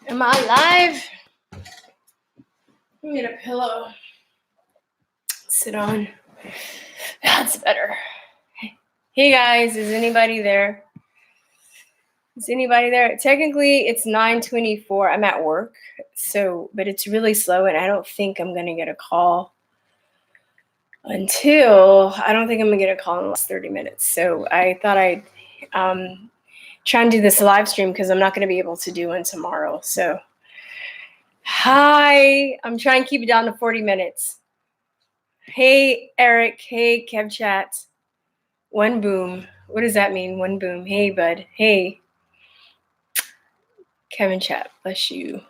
Am I live? Let me get a pillow. Sit on. That's better. Hey guys, is anybody there? Is anybody there? Technically, it's 9:24. I'm at work, but it's really slow, and I don't think I'm gonna get a call in the last 30 minutes. So I thought I'd try and do this live stream because I'm not gonna be able to do one tomorrow. So hi, I'm trying to keep it down to 40 minutes. Hey Eric, hey Kev Chat. One boom. What does that mean? One boom. Hey bud. Hey. Kevin Chat, bless you.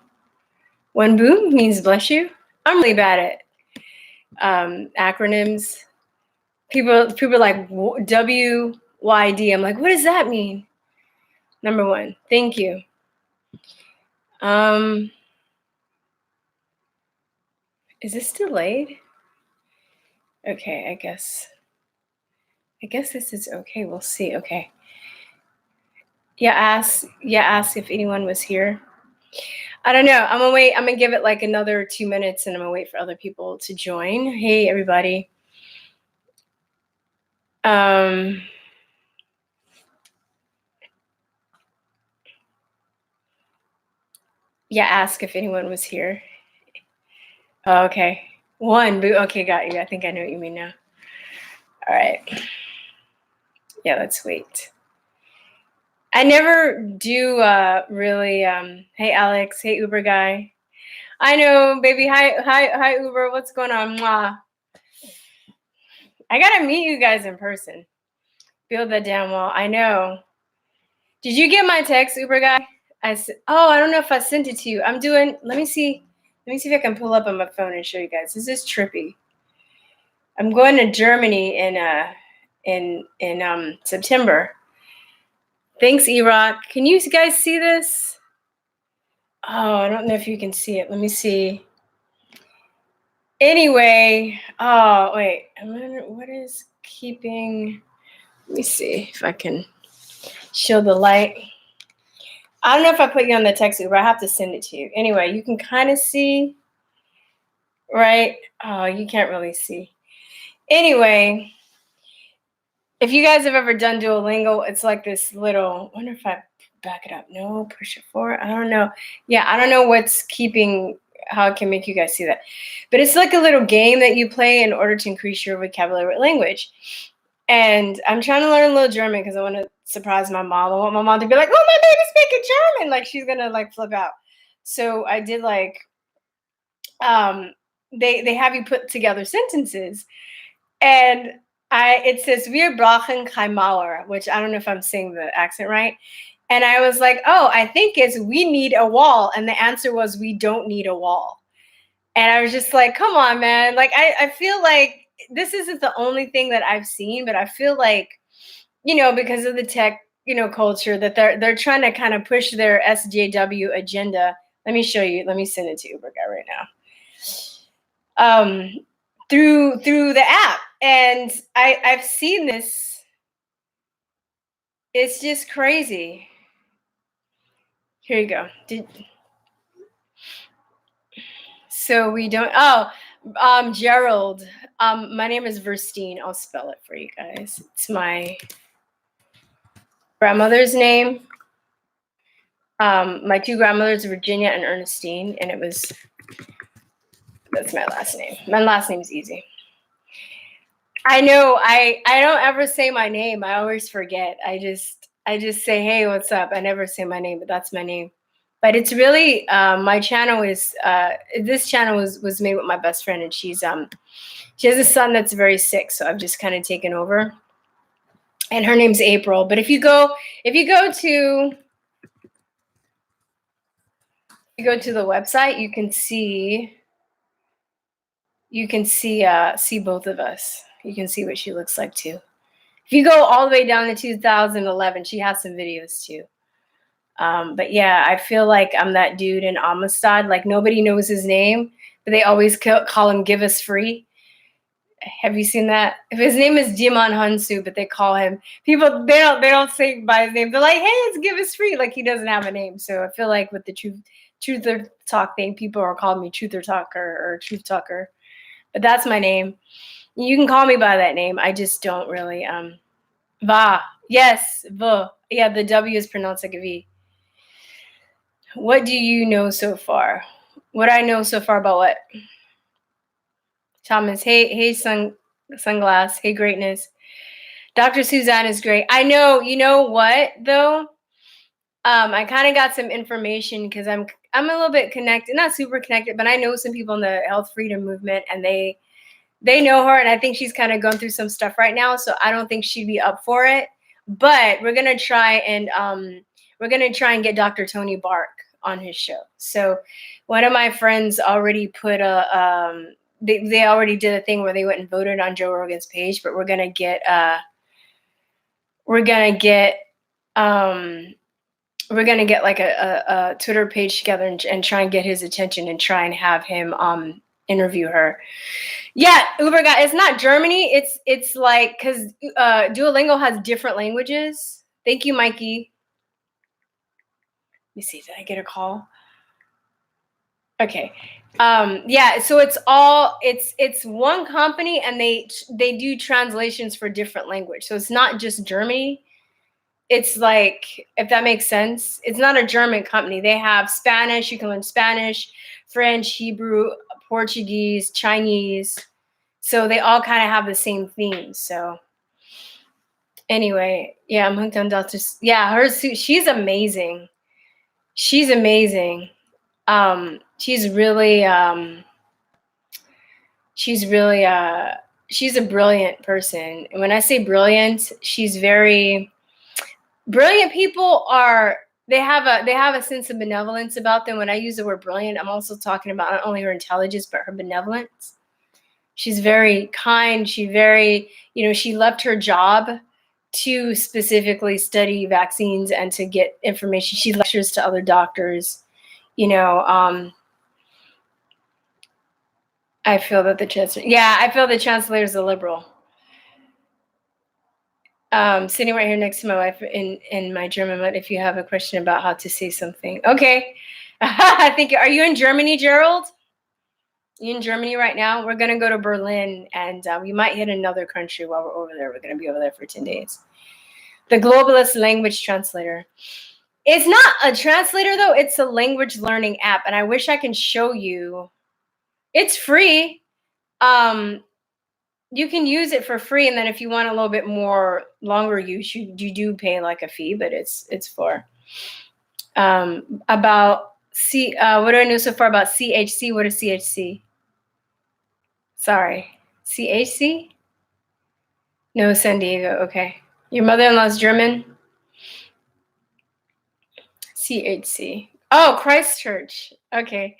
One boom means bless you. I'm really bad at acronyms. People are like WYD. I'm like, what does that mean? Number one. Thank you. Is this delayed? Okay, I guess this is okay. We'll see. Okay. Yeah, ask if anyone was here. I don't know. I'm gonna wait. I'm gonna give it like another 2 minutes and I'm gonna wait for other people to join. Hey everybody. Yeah, ask if anyone was here. Oh, okay. One boo. Okay, got you. I think I know what you mean now. All right. Yeah, let's wait. I never do really hey Alex, hey Uber guy. I know, baby. Hi Uber. What's going on? Mwah. I gotta meet you guys in person. Build that damn wall. I know. Did you get my text, Uber guy? I don't know if I sent it to you. Let me see if I can pull up on my phone and show you guys. This is trippy. I'm going to Germany in September. Thanks, E-Rock. Can you guys see this? Oh, I don't know if you can see it. Let me see. Anyway, oh wait, what is keeping? Let me see if I can show the light. I don't know if I put you on the text, Uber. I have to send it to you. Anyway, you can kind of see, right? Oh, you can't really see. Anyway, if you guys have ever done Duolingo, it's like this little, I wonder if I back it up. No, push it forward. I don't know. Yeah, I don't know how it can make you guys see that. But it's like a little game that you play in order to increase your vocabulary with language. And I'm trying to learn a little German because I want to surprise my mom. I want my mom to be like, oh, my baby's speaking German. Like she's going to like flip out. So I did like, they have you put together sentences. And it says, wir brauchen kein Mauer, which I don't know if I'm saying the accent right. And I was like, oh, I think it's we need a wall. And the answer was we don't need a wall. And I was just like, come on, man. Like, I feel like this isn't the only thing that I've seen, but I feel like, because of the tech, culture that they're trying to kind of push their SJW agenda. Let me show you. Let me send it to Uber guy right now. Through the app. And I've seen this. It's just crazy. Here you go. So we don't. Gerald. My name is Verstein. I'll spell it for you guys. It's my grandmother's name. My two grandmothers, Virginia and Ernestine, and that's my last name. My last name's easy. I know. I don't ever say my name. I always forget. I just say, hey, what's up? I never say my name, but that's my name. But it's really my channel is this channel was made with my best friend, and she has a son that's very sick, so I've just kind of taken over. And her name's April. But if you go to the website, you can see both of us. You can see what she looks like too. If you go all the way down to 2011, she has some videos too. But yeah, I feel like I'm that dude in Amistad. Like nobody knows his name, but they always call him Give Us Free. Have you seen that? If his name is Jimon Hansu, but they call him people. They don't say by his name. They're like, hey, it's Give Us Free. Like he doesn't have a name. So I feel like with the Truther Talk thing, people are calling me Truther Talker or Truth Talker. But that's my name. You can call me by that name. I just don't really Va. Yes, Va. Yeah, the W is pronounced like a V. What do you know so far? What I know so far about what? Thomas, hey, sunglass, hey, greatness. Dr. Suzanne is great. I know. You know what though? I kind of got some information because I'm a little bit connected, not super connected, but I know some people in the health freedom movement, and they know her, and I think she's kind of going through some stuff right now. So I don't think she'd be up for it. But we're gonna try and get Dr. Tony Bark on his show. So one of my friends already put they already did a thing where they went and voted on Joe Rogan's page, but we're gonna get like a Twitter page together and try and get his attention and try and have him interview her. Yeah, Uber guy. It's not Germany. It's like because Duolingo has different languages. Thank you, Mikey. Let me see. Did I get a call? Okay. Yeah. So it's one company, and they do translations for different language. So it's not just Germany. It's like, if that makes sense, it's not a German company. They have Spanish. You can learn Spanish, French, Hebrew, Portuguese, Chinese. So they all kind of have the same theme. So anyway, yeah, I'm hooked on Dr. Yeah, she's amazing. She's amazing. She's really she's a brilliant person. And when I say brilliant, she's very brilliant. People they have a sense of benevolence about them. When I use the word brilliant, I'm also talking about not only her intelligence but her benevolence. She's very kind. She left her job to specifically study vaccines and to get information. She lectures to other doctors. I feel that the chancellor is a liberal. Sitting right here next to my wife in my German, but if you have a question about how to say something. Okay. I think, are you in Germany, Gerald? You in Germany right now? We're going to go to Berlin, and we might hit another country while we're over there. We're going to be over there for 10 days. The Globalist Language Translator. It's not a translator, though. It's a language learning app, and I wish I can show you. It's free. You can use it for free, and then if you want a little bit more longer use, you do pay like a fee, but it's for about what do I know so far about CHC? What is CHC? Sorry, CHC? No, San Diego. Okay, your mother-in-law's German. CHC. Oh, Christchurch. Okay.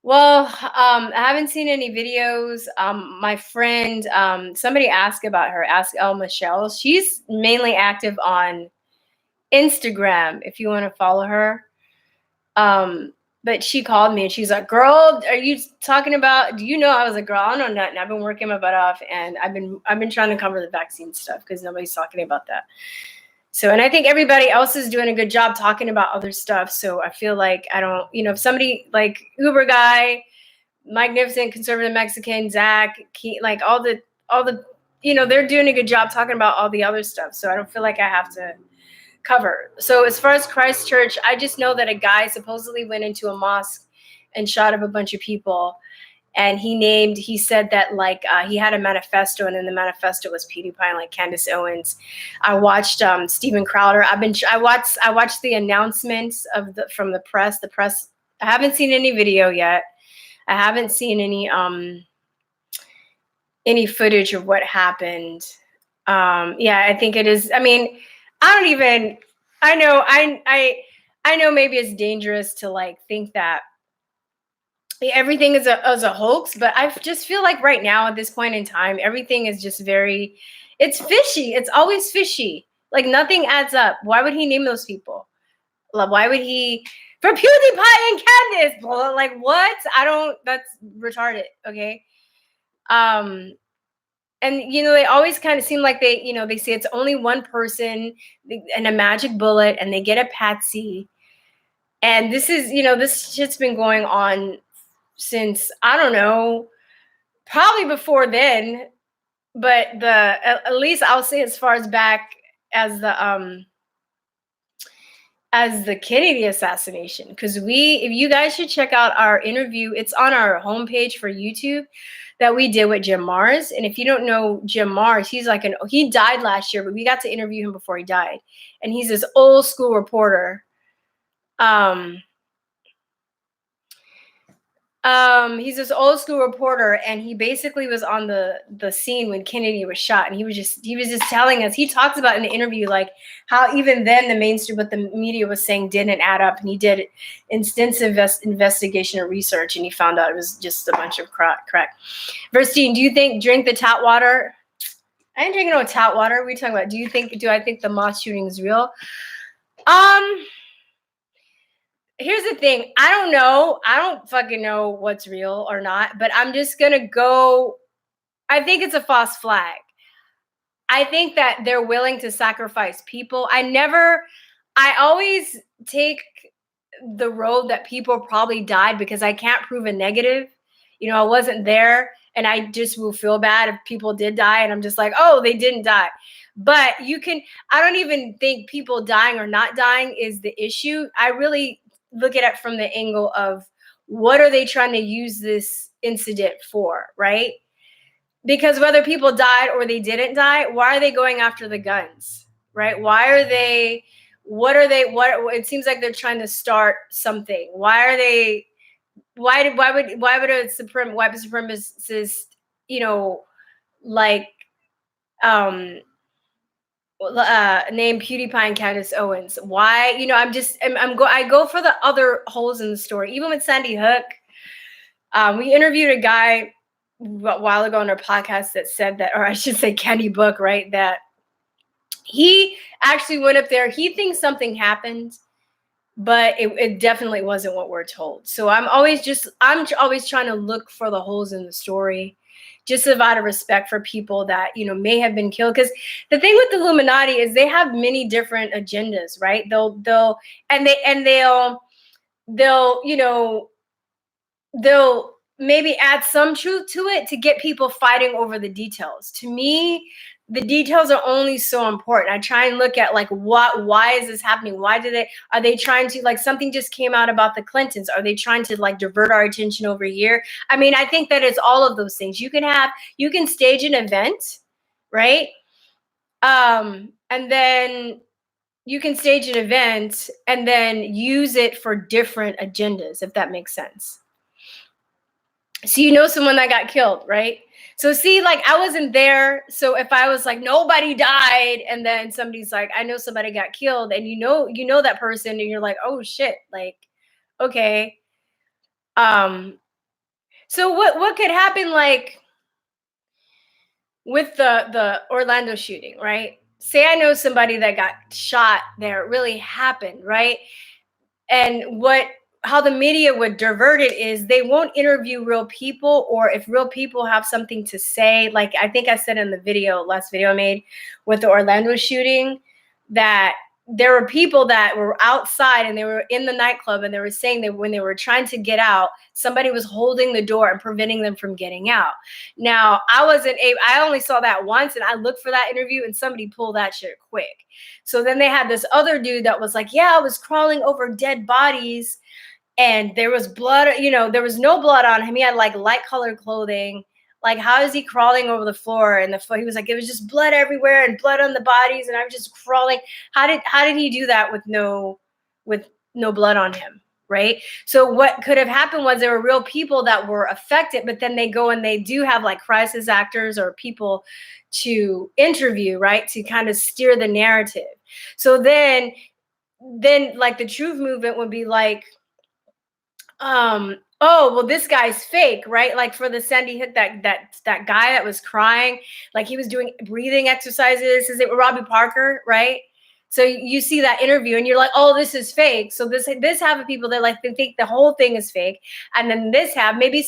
Well, I haven't seen any videos. My friend, somebody asked about her. Ask El Michelle. She's mainly active on Instagram. If you want to follow her. But she called me and she's like, "Girl, are you talking about? Do you know?" I was like, "Girl, I don't know nothing. I've been working my butt off, and I've been trying to cover the vaccine stuff because nobody's talking about that." So, and I think everybody else is doing a good job talking about other stuff. So I feel like I don't, if somebody like Uber guy, Magnificent Conservative Mexican, Zach, like all the, they're doing a good job talking about all the other stuff. So I don't feel like I have to cover. So as far as Christchurch, I just know that a guy supposedly went into a mosque and shot up a bunch of people. And he said that like he had a manifesto, and in the manifesto was PewDiePie and like Candace Owens. I watched Steven Crowder. I watched the announcements from the press. The press. I haven't seen any video yet. I haven't seen any footage of what happened. Yeah, I think it is. I mean, I know maybe it's dangerous to like think that everything is a hoax, but I just feel like right now at this point in time, everything is just it's fishy. It's always fishy. Like nothing adds up. Why would he name those people? Why would he, for PewDiePie and Candace? Like what? That's retarded. Okay. And they always kind of seem like they say it's only one person and a magic bullet, and they get a patsy. And this shit's been going on since, I don't know, probably before then, but at least I'll say as far as back as the Kennedy assassination. Because if you guys should check out our interview, it's on our homepage for YouTube that we did with Jim Marrs. And if you don't know Jim Marrs, he died last year, but we got to interview him before he died. And he's this old school reporter. He's this old school reporter, and he basically was on the scene when Kennedy was shot, and he was just telling us. He talks about in the interview like how even then the mainstream, what the media was saying, didn't add up, and he did extensive investigation and research, and he found out it was just a bunch of crack. Verstine, do you think drink the tap water? I ain't drinking no tap water. What are we talking about? Do I think the Moss shooting is real? Here's the thing. I don't know. I don't fucking know what's real or not, but I'm just going to go. I think it's a false flag. I think that they're willing to sacrifice people. I always take the road that people probably died because I can't prove a negative. I wasn't there, and I just will feel bad if people did die, and I'm just like, oh, they didn't die. But I don't even think people dying or not dying is the issue. I really look at it from the angle of what are they trying to use this incident for, right? Because whether people died or they didn't die, why are they going after the guns, right? It seems like they're trying to start something. Why would a white supremacist, named PewDiePie and Candace Owens? Why? I go for the other holes in the story. Even with Sandy Hook, we interviewed a guy a while ago on our podcast that said that, or I should say Kenny Book, right? That he actually went up there. He thinks something happened, but it definitely wasn't what we're told. So I'm always trying to look for the holes in the story, just out of respect for people that, may have been killed. Because the thing with the Illuminati is they have many different agendas, right? They'll maybe add some truth to it to get people fighting over the details. To me, the details are only so important. I try and look at why is this happening? Are they trying to, something just came out about the Clintons. Are they trying to divert our attention over here? I mean, I think that it's all of those things. You can stage an event, right? And then you can stage an event and then use it for different agendas, if that makes sense. So someone that got killed, right? So see, I wasn't there. So if I was like, nobody died, and then somebody's like, I know somebody got killed, and you know that person, and you're like, oh shit, okay. So what could happen with the Orlando shooting, right? Say I know somebody that got shot there, it really happened, right? And how the media would divert it is they won't interview real people, or if real people have something to say, like I think I said in the last video I made with the Orlando shooting, that there were people that were outside and they were in the nightclub, and they were saying that when they were trying to get out, somebody was holding the door and preventing them from getting out. Now, I only saw that once, and I looked for that interview, and somebody pulled that shit quick. So then they had this other dude that was like, yeah, I was crawling over dead bodies, and there was blood, there was no blood on him. He had light colored clothing. How is he crawling over the floor? And he was like, it was just blood everywhere and blood on the bodies, and I was just crawling. How did he do that with no blood on him, right? So what could have happened was there were real people that were affected, but then they go and they do have crisis actors or people to interview, right, to kind of steer the narrative. So then the truth movement would be oh, well, this guy's fake, right? For the Sandy Hook, that guy that was crying, he was doing breathing exercises. Is it Robbie Parker, right? So you see that interview and you're like, oh, this is fake. So this half of people that like they think the whole thing is fake, and then this half, maybe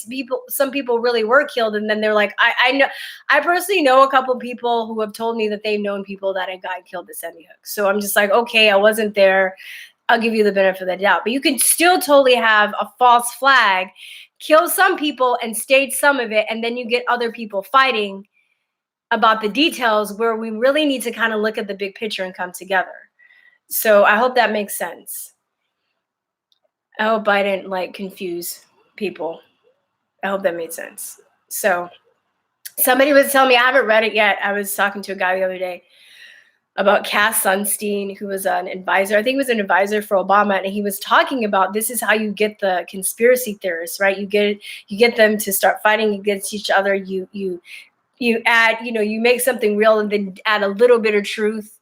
some people really were killed, and then they're like, I know, I personally know a couple people who have told me that they've known people that had got killed at Sandy Hook. So I'm just like, okay, I wasn't there. I'll give you the benefit of the doubt. But you can still totally have a false flag, kill some people and stage some of it, and then you get other people fighting about the details where we really need to kind of look at the big picture and come together. So I hope that makes sense. I hope I didn't like confuse people. I hope that made sense. So somebody was telling me, I haven't read it yet. I was talking to a guy the other day about Cass Sunstein, who was an advisor. I think he was an advisor for Obama, and he was talking about this is how you get the conspiracy theorists, right? You get them to start fighting against each other. You add, you make something real and then add a little bit of truth,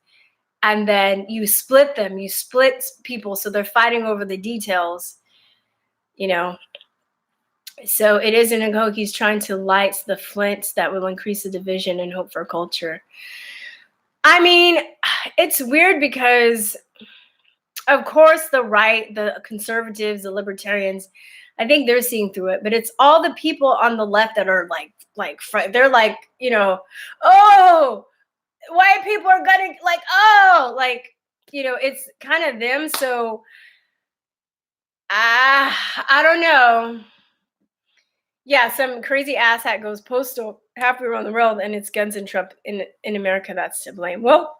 and then you split them. You split people so they're fighting over the details, So it is in a he's trying to light the flints that will increase the division and hope for culture. I mean, it's weird because, of course, the right, the conservatives, the libertarians, I think they're seeing through it, but it's all the people on the left that are like they're like, oh, white people are gonna it's kind of them. So I don't know. Yeah, some crazy asshat goes postal halfway around the world, and it's guns and Trump in America that's to blame. Well,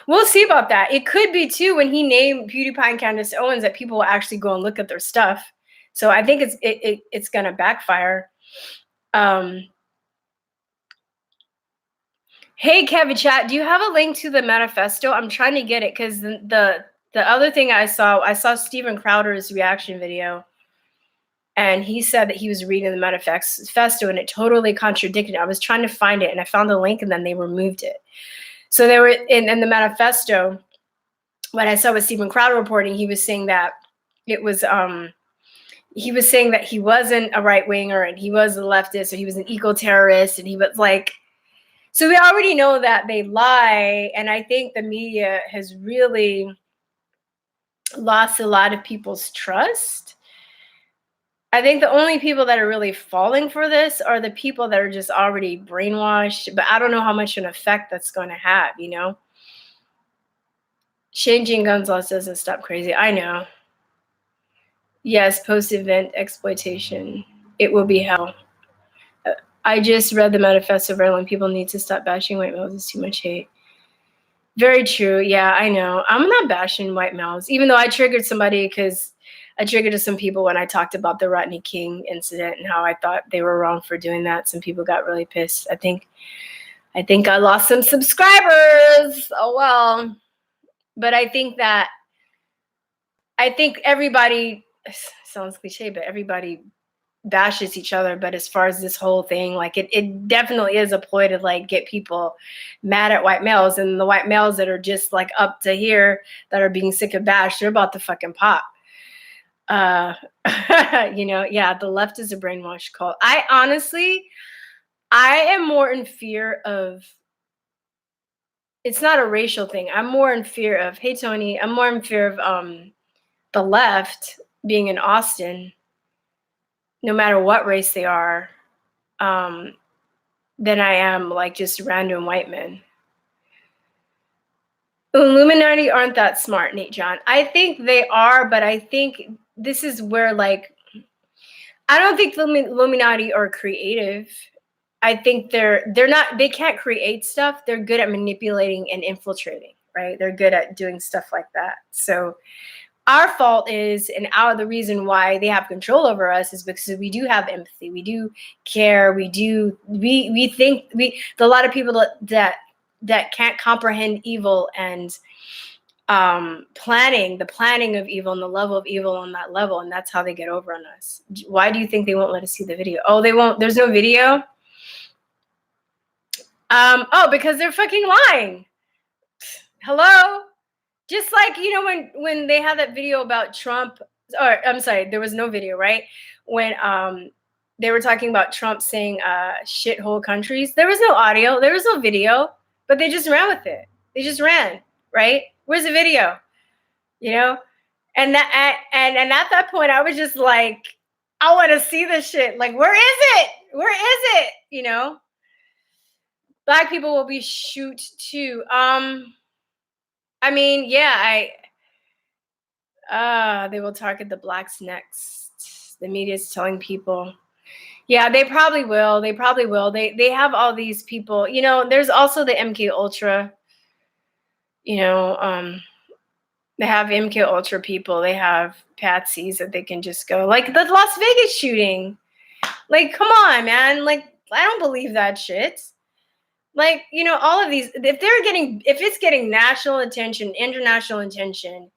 we'll see about that. It could be too when he named PewDiePie and Candace Owens that people will actually go and look at their stuff. So I think it's gonna backfire. Hey, Kevin Chat, do you have a link to the manifesto? I'm trying to get it because the other thing I saw Steven Crowder's reaction video, and he said that he was reading the manifesto and it totally contradicted it. I was trying to find it and I found the link and then they removed it. So they were in the manifesto. What I saw with Steven Crowder reporting, he was saying that it was he was saying that he wasn't a right winger and he was a leftist, or he was an eco-terrorist, and he was like. So we already know that they lie, and I think the media has really lost a lot of people's trust. I think the only people that are really falling for this are the people that are just already brainwashed, but I don't know how much an effect that's going to have, Changing guns laws doesn't stop crazy. I know. Yes, post-event exploitation. It will be hell. I just read the manifesto of Maryland. People need to stop bashing white males. It's too much hate. Very true. Yeah, I know. I'm not bashing white males, even though I triggered somebody because I triggered some people when I talked about the Rodney King incident and how I thought they were wrong for doing that. Some people got really pissed. I think I lost some subscribers. Oh, well. But I think everybody, sounds cliche, but everybody bashes each other. But as far as this whole thing, like it definitely is a ploy to like get people mad at white males, and the white males that are just like up to here that are being sick of bash, they're about to fucking pop. Yeah, the left is a brainwash cult. I am more in fear of, it's not a racial thing. I'm more in fear of, hey Tony, I'm more in fear of the left being in Austin, no matter what race they are, than I am like just random white men. Illuminati aren't that smart, Nate John. I think they are, but I think this is where I don't think the Illuminati are creative. I think they can't create stuff. They're good at manipulating and infiltrating, right? They're good at doing stuff like that. So our fault is, and the reason why they have control over us is because we do have empathy. We do care. We think a lot of people that can't comprehend evil and the planning of evil and the level of evil on that level, and that's how they get over on us. Why do you think they won't let us see the video? Oh, they won't. There's no video. Because they're fucking lying. Hello. Just like, when they had that video about Trump, or I'm sorry, there was no video, right? When they were talking about Trump saying shithole countries, there was no audio, there was no video, but they just ran with it. They just ran. right? Where's the video? You know? And at that point, I was just like, I want to see this shit. Like, where is it? Where is it? You know? Black people will be shoot too. I mean, yeah, they will target the blacks next. The media is telling people. Yeah, they probably will. They probably will. They have all these people. You know, there's also the MK Ultra. You know, they have MK Ultra people. They have patsies that they can just go like the Las Vegas shooting. Like, come on, man. Like, I don't believe that shit. Like, you know, all of these, if it's getting national attention, international attention,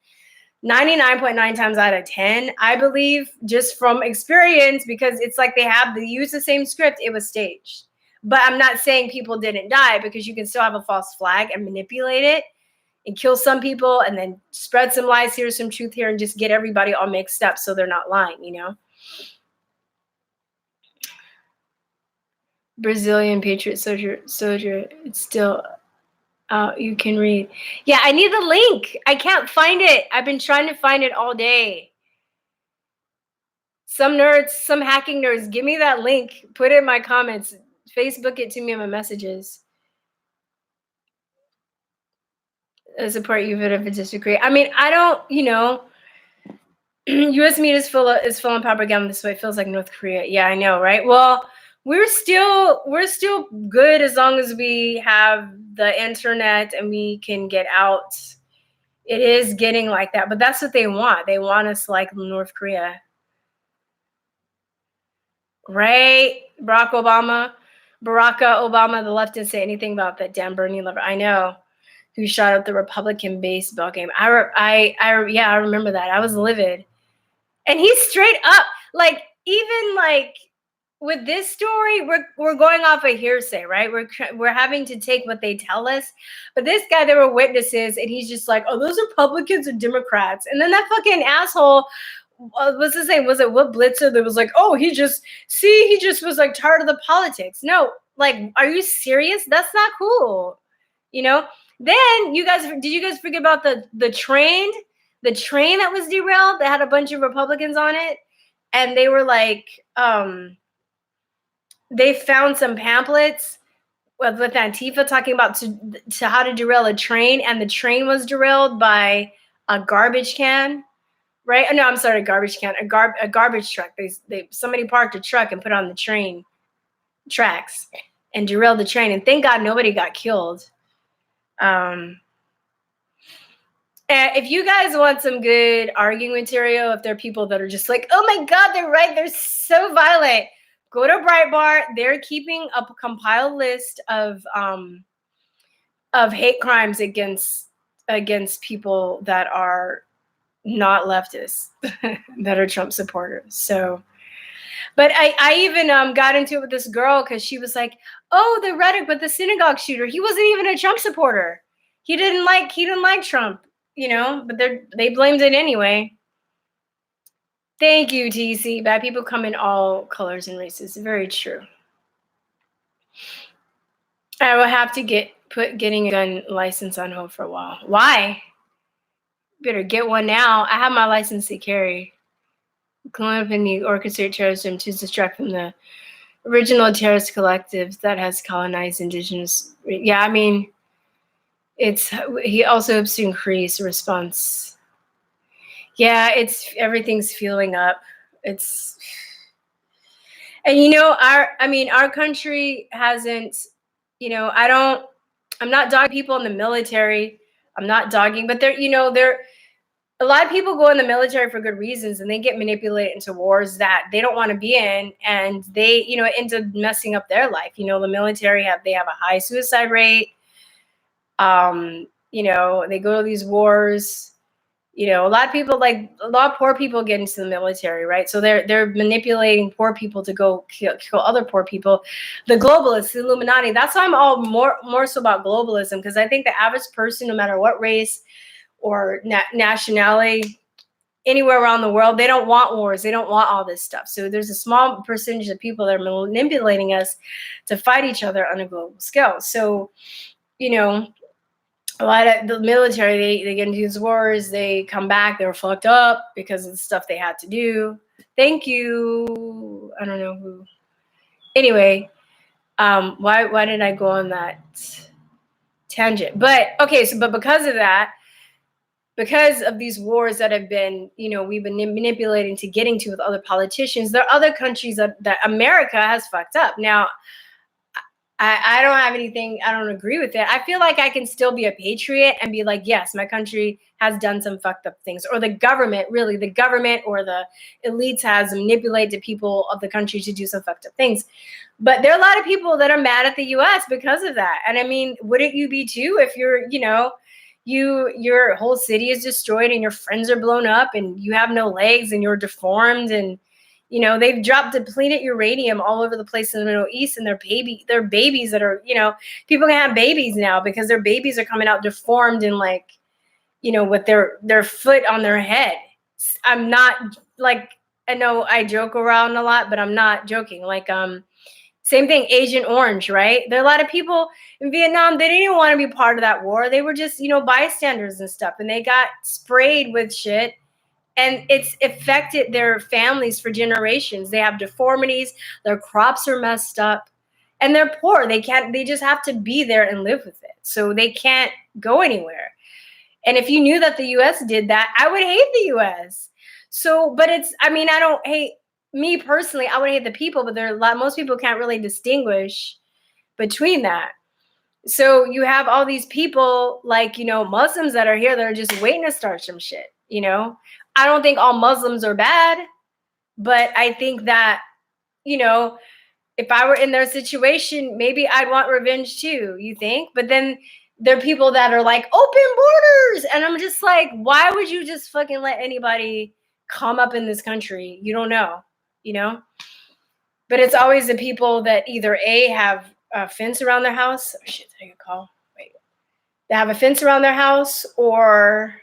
99.9 times out of 10, I believe, just from experience, because it's like they use the same script, it was staged. But I'm not saying people didn't die, because you can still have a false flag and manipulate it and kill some people and then spread some lies here, some truth here, and just get everybody all mixed up so they're not lying, you know? Brazilian Patriot Soldier. It's still out. You can read. Yeah, I need the link. I can't find it. I've been trying to find it all day. Some nerds, some hacking nerds, give me that link. Put it in my comments. Facebook it to me in my messages. I support you, but if it disagree. I mean, I don't, you know, U.S. media is full of propaganda this way. It feels like North Korea. Yeah, I know, right? Well, we're still good as long as we have the internet and we can get out. It is getting like that, but that's what they want. They want us like North Korea, right? Barack Obama, the left didn't say anything about that damn Bernie lover. I know, who shot up the Republican baseball game. I remember that. I was livid. And he's straight up, like, even like with this story, we're going off of hearsay, right? We're having to take what they tell us. But this guy, there were witnesses, and he's just like, oh, those are Republicans or Democrats. And then that fucking asshole, what's his name? Was it Will Blitzer that was like, oh, he just was like tired of the politics. No, like, are you serious? That's not cool. You know? Then did you guys forget about the train? The train that was derailed that had a bunch of Republicans on it, and they were like, they found some pamphlets with Antifa talking about to how to derail a train, and the train was derailed by a garbage can, right? No, I'm sorry, a garbage can, a garbage truck. Somebody parked a truck and put it on the train tracks and derailed the train, and thank God nobody got killed. If you guys want some good arguing material, if there are people that are just like, oh my God, they're right, they're so violent, go to Breitbart. They're keeping a compiled list of hate crimes against people that are not leftists, that are Trump supporters. So, but I even got into it with this girl because she was like, oh, the Reddick, but the synagogue shooter, he wasn't even a Trump supporter. He didn't like Trump. You know, but they blamed it anyway. Thank you, TC. Bad people come in all colors and races. Very true. I will have to put getting a gun license on hold for a while. Why? Better get one now. I have my license to carry. Colombia and the orchestrate terrorism to distract from the original terrorist collectives that has colonized indigenous. Yeah, I mean, he also hopes to increase response. Yeah, everything's fueling up. And you know, our country hasn't, you know, I'm not dogging people in the military. I'm not dogging, but a lot of people go in the military for good reasons, and they get manipulated into wars that they don't want to be in, and they, you know, it ends up messing up their life. You know, the military have a high suicide rate. You know, they go to these wars. You know, a lot of poor people get into the military, right? So they're manipulating poor people to go kill other poor people. The globalists, the Illuminati. That's why I'm all more so about globalism, because I think the average person, no matter what race or nationality, anywhere around the world, they don't want wars. They don't want all this stuff. So there's a small percentage of people that are manipulating us to fight each other on a global scale. So, you know, a lot of the military, they get into these wars, they come back, they're fucked up because of the stuff they had to do. Thank you. I don't know who. Anyway, why did I go on that tangent? But okay, but because of that, because of these wars that have been, we've been manipulating to getting to with other politicians, there are other countries that America has fucked up. Now, I don't have anything, I don't agree with it. I feel like I can still be a patriot and be like, yes, my country has done some fucked up things. Or the government or the elites has manipulated the people of the country to do some fucked up things. But there are a lot of people that are mad at the US because of that. And I mean, wouldn't you be too if you're, your whole city is destroyed and your friends are blown up and you have no legs and you're deformed and they've dropped depleted uranium all over the place in the Middle East, and their babies that are, people can have babies now because their babies are coming out deformed and with their foot on their head. I'm not I know I joke around a lot, but I'm not joking. Same thing, Agent Orange, right? There are a lot of people in Vietnam, they didn't even want to be part of that war. They were just, bystanders and stuff, and they got sprayed with shit. And it's affected their families for generations. They have deformities, their crops are messed up, and they're poor. They just have to be there and live with it. So they can't go anywhere. And if you knew that the US did that, I would hate the US. So, but I don't hate me personally. I would hate the people, but most people can't really distinguish between that. So you have all these people Muslims that are here that are just waiting to start some shit, I don't think all Muslims are bad, but I think that, if I were in their situation, maybe I'd want revenge too, you think? But then there are people that are like, open borders. And I'm just like, why would you just fucking let anybody come up in this country? You don't know, But it's always the people that either A, have a fence around their house. Oh, shit, did I get a call? Wait. They have a fence around their house, or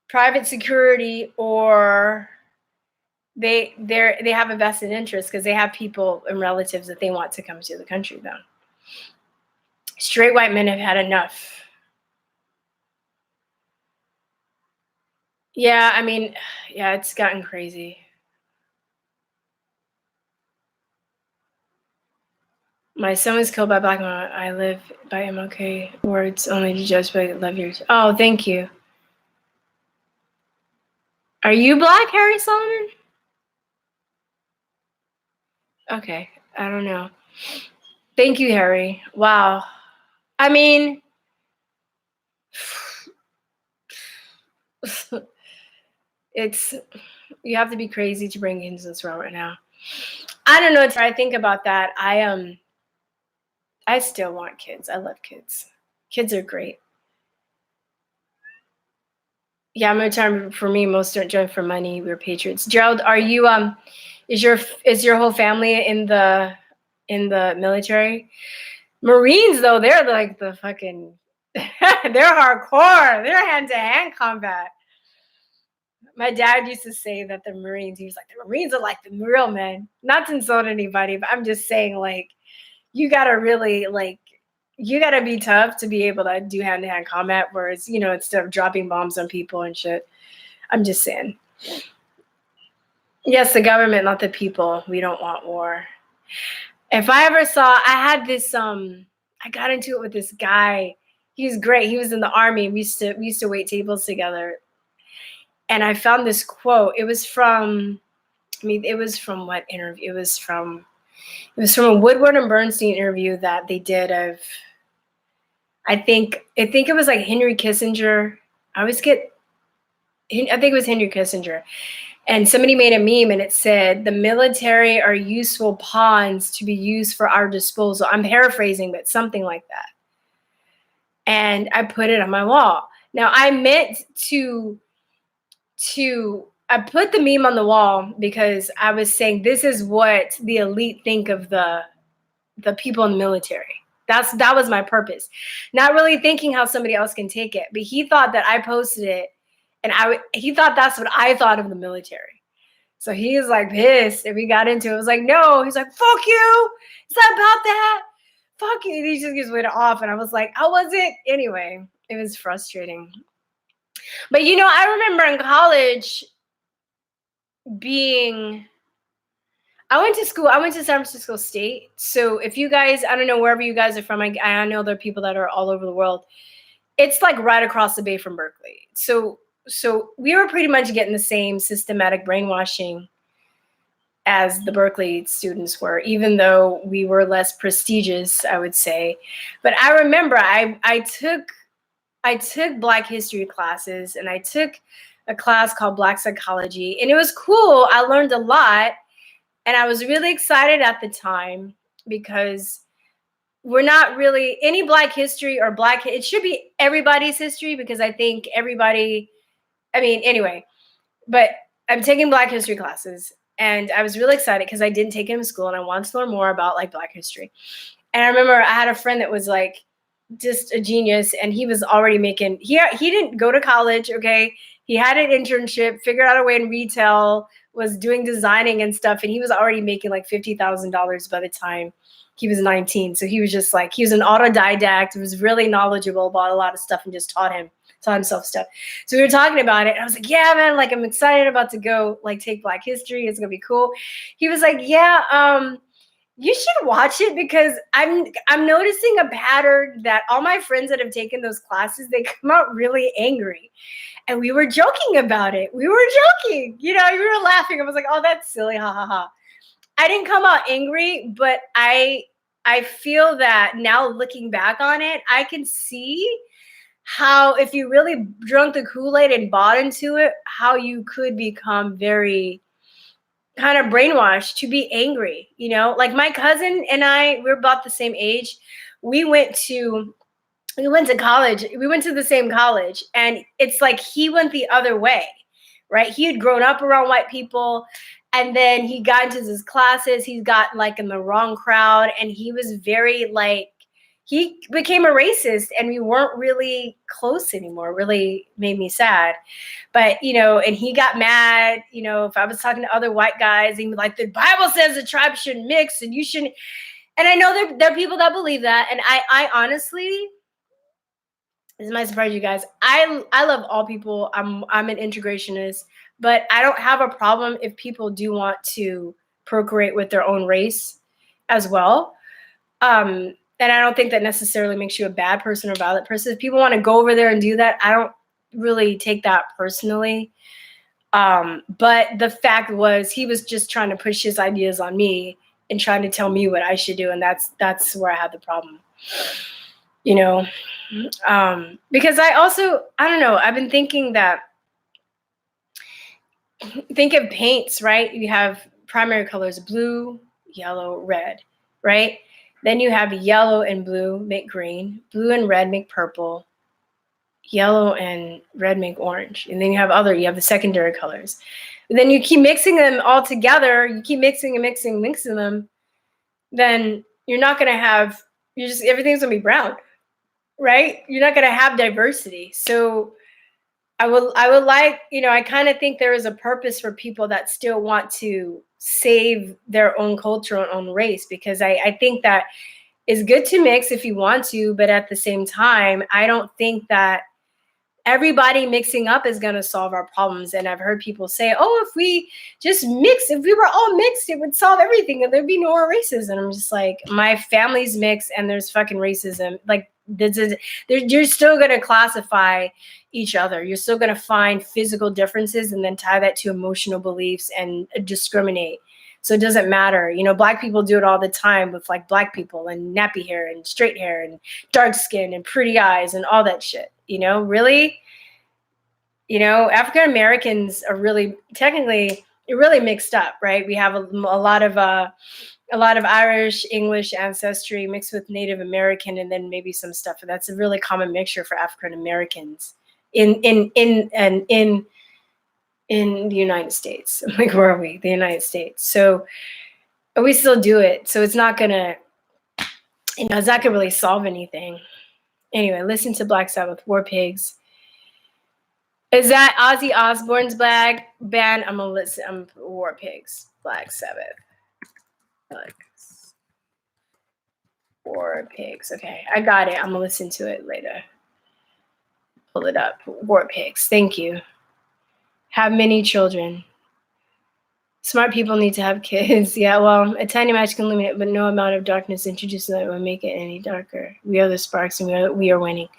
private security, or they have a vested interest because they have people and relatives that they want to come to the country though. Straight white men have had enough. Yeah, it's gotten crazy. My son was killed by black men. I live by MLK words only to judge by love yours. Oh, thank you. Are you black, Harry Solomon? Okay, I don't know. Thank you, Harry. Wow. You have to be crazy to bring into this world right now. I don't know. If I think about that, I still want kids. I love kids. Kids are great. Yeah, I'm retired. For me, most don't join for money. We're patriots. Gerald, are you is your whole family in the military? Marines though, they're like the fucking they're hardcore. They're hand-to-hand combat. My dad used to say that the Marines, he was like, the Marines are like the real men. Not to insult anybody, but I'm just saying, you gotta really you gotta be tough to be able to do hand-to-hand combat, whereas, instead of dropping bombs on people and shit. I'm just saying. Yes, the government, not the people. We don't want war. If I ever saw, I had this, I got into it with this guy. He's great. He was in the Army. We used to wait tables together. And I found this quote. It was from what interview? It was from a Woodward and Bernstein interview that they did of, I think it was like Henry Kissinger. I think it was Henry Kissinger. And somebody made a meme and it said, the military are useful pawns to be used for our disposal. I'm paraphrasing, but something like that. And I put it on my wall. Now I meant I put the meme on the wall because I was saying this is what the elite think of the people in the military. That was my purpose. Not really thinking how somebody else can take it. But he thought that I posted it and he thought that's what I thought of the military. So he was like pissed and we got into it. I was like, no. He's like, fuck you. It's not about that. fuck you. He just went off. And I was like, how was it? Anyway, it was frustrating. But I remember in college I went to school. I went to San Francisco State. So if you guys, I don't know wherever you guys are from, I know there are people that are all over the world. It's like right across the bay from Berkeley. So we were pretty much getting the same systematic brainwashing as the Berkeley students were, even though we were less prestigious, I would say. But I remember I took Black history classes, and I took a class called Black psychology, and it was cool. I learned a lot, and I was really excited at the time because we're not really any Black history or it should be everybody's history, because I think everybody, anyway, but I'm taking Black history classes, and I was really excited because I didn't take it in school and I wanted to learn more about like Black history. And I remember I had a friend that was like just a genius, and he was already making, he didn't go to college, okay? He had an internship, figured out a way in retail, was doing designing and stuff, and he was already making like $50,000 by the time he was 19. So he was just like, he was an autodidact, was really knowledgeable about a lot of stuff, and just taught himself stuff. So we were talking about it, and I was like, yeah, man, like I'm excited about to go like take Black history. It's gonna be cool. He was like, yeah, you should watch it, because I'm noticing a pattern that all my friends that have taken those classes, they come out really angry. And we were joking about it. We were joking, we were laughing. I was like, oh, that's silly, ha ha ha. I didn't come out angry, but I feel that now looking back on it, I can see how if you really drunk the Kool-Aid and bought into it, how you could become very kind of brainwashed to be angry, like my cousin and I, we're about the same age. We went to college. We went to the same college, and it's like he went the other way, right? He had grown up around white people, and then he got into his classes. He got like in the wrong crowd, and he was very like, he became a racist, and we weren't really close anymore. Really made me sad. But, and he got mad, if I was talking to other white guys, he'd be like, the Bible says the tribes shouldn't mix and you shouldn't. And I know there are people that believe that. And I honestly, this might surprise you guys, I love all people. I'm an integrationist, but I don't have a problem if people do want to procreate with their own race as well. And I don't think that necessarily makes you a bad person or violent person. If people want to go over there and do that, I don't really take that personally. But the fact was, he was just trying to push his ideas on me and trying to tell me what I should do. And that's where I had the problem, because I don't know, I've been thinking that, think of paints, right? You have primary colors, blue, yellow, red, right? Then you have yellow and blue make green, blue and red make purple, yellow and red make orange. And then you have the secondary colors. And then you keep mixing them all together. You keep mixing and mixing them. Then you're not going to have, everything's going to be brown, right? You're not going to have diversity. So I would like, I kind of think there is a purpose for people that still want to save their own culture and own race, because I think that it's good to mix if you want to, but at the same time, I don't think that everybody mixing up is going to solve our problems. And I've heard people say, oh, if we just mix, if we were all mixed, it would solve everything and there'd be no more racism. I'm just like, my family's mixed and there's fucking racism. Like, you're still going to classify each other. You're still going to find physical differences and then tie that to emotional beliefs and discriminate. So it doesn't matter. Black people do it all the time with like black people and nappy hair and straight hair and dark skin and pretty eyes and all that shit. Really, African Americans are really technically really mixed up, right? We have a lot of Irish, English ancestry mixed with Native American, and then maybe some stuff. And that's a really common mixture for African Americans in the United States. Like, where are we? The United States. So we still do it. So it's not gonna, it's not gonna really solve anything. Anyway, listen to Black Sabbath, War Pigs. Is that Ozzy Osbourne's band? I'm gonna listen. I'm War Pigs, Black Sabbath. War Pigs. Okay, I got it. I'm gonna listen to it later. Pull it up. War Pigs. Thank you. Have many children. Smart people need to have kids. Yeah, well, a tiny match can illuminate, but no amount of darkness introduced that will make it any darker. We are the sparks, and we are winning.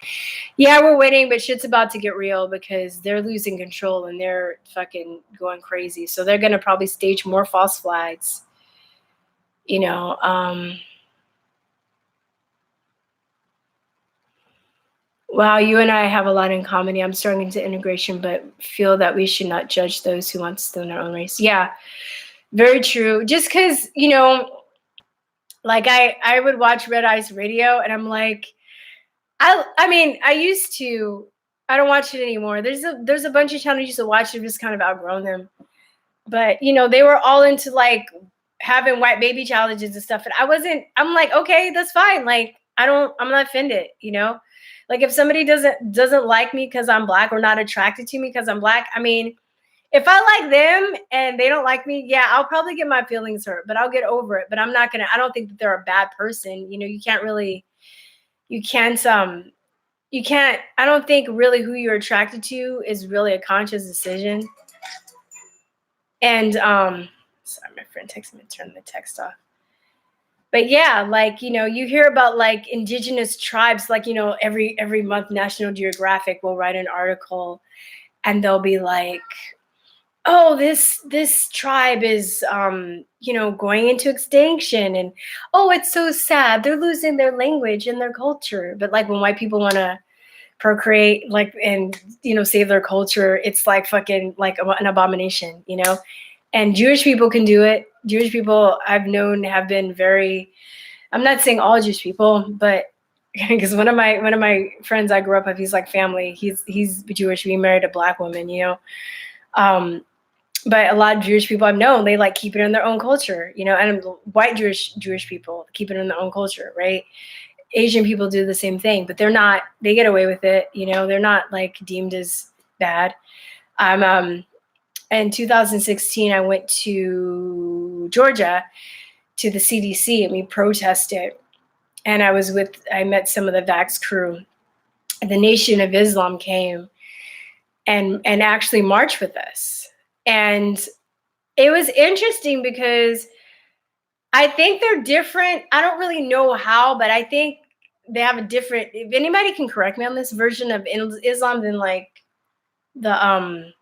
Yeah, we're winning, but shit's about to get real because they're losing control and they're fucking going crazy. So they're gonna probably stage more false flags. You know, wow, you and I have a lot in common. I'm starting to integration, but feel that we should not judge those who want to stone their own race. Yeah, very true. Just because, you know, like I would watch Red Eyes Radio and I'm like, I mean, I used to, I don't watch it anymore. There's a bunch of channels I used to watch. I've just kind of outgrown them. But, you know, they were all into like having white baby challenges and stuff. And I'm like, okay, that's fine. Like, I'm not offended, you know? Like if somebody doesn't like me because I'm black or not attracted to me because I'm black, I mean, if I like them and they don't like me, yeah, I'll probably get my feelings hurt, but I'll get over it. But I don't think that they're a bad person. You know, I don't think really who you're attracted to is really a conscious decision. And sorry, my friend texted me to turn the text off. But yeah, like, you know, you hear about like indigenous tribes, like, you know, every month National Geographic will write an article and they'll be like, oh, this tribe is you know, going into extinction, and oh, it's so sad, they're losing their language and their culture. But like when white people want to procreate, like, and, you know, save their culture, it's like fucking like an abomination, you know. And Jewish people can do it. Jewish people I've known have been very, I'm not saying all Jewish people, but because one of my friends I grew up with, he's like family, he's Jewish, we married a black woman, you know. But a lot of Jewish people I've known, they like keep it in their own culture, you know, and white Jewish people keep it in their own culture, right? Asian people do the same thing, but they get away with it, you know, they're not like deemed as bad. In 2016, I went to Georgia to the CDC and we protested. And I met some of the Vax crew. The Nation of Islam came and actually marched with us. And it was interesting because I think they're different. I don't really know how, but I think they have a different, if anybody can correct me on this, version of Islam than like the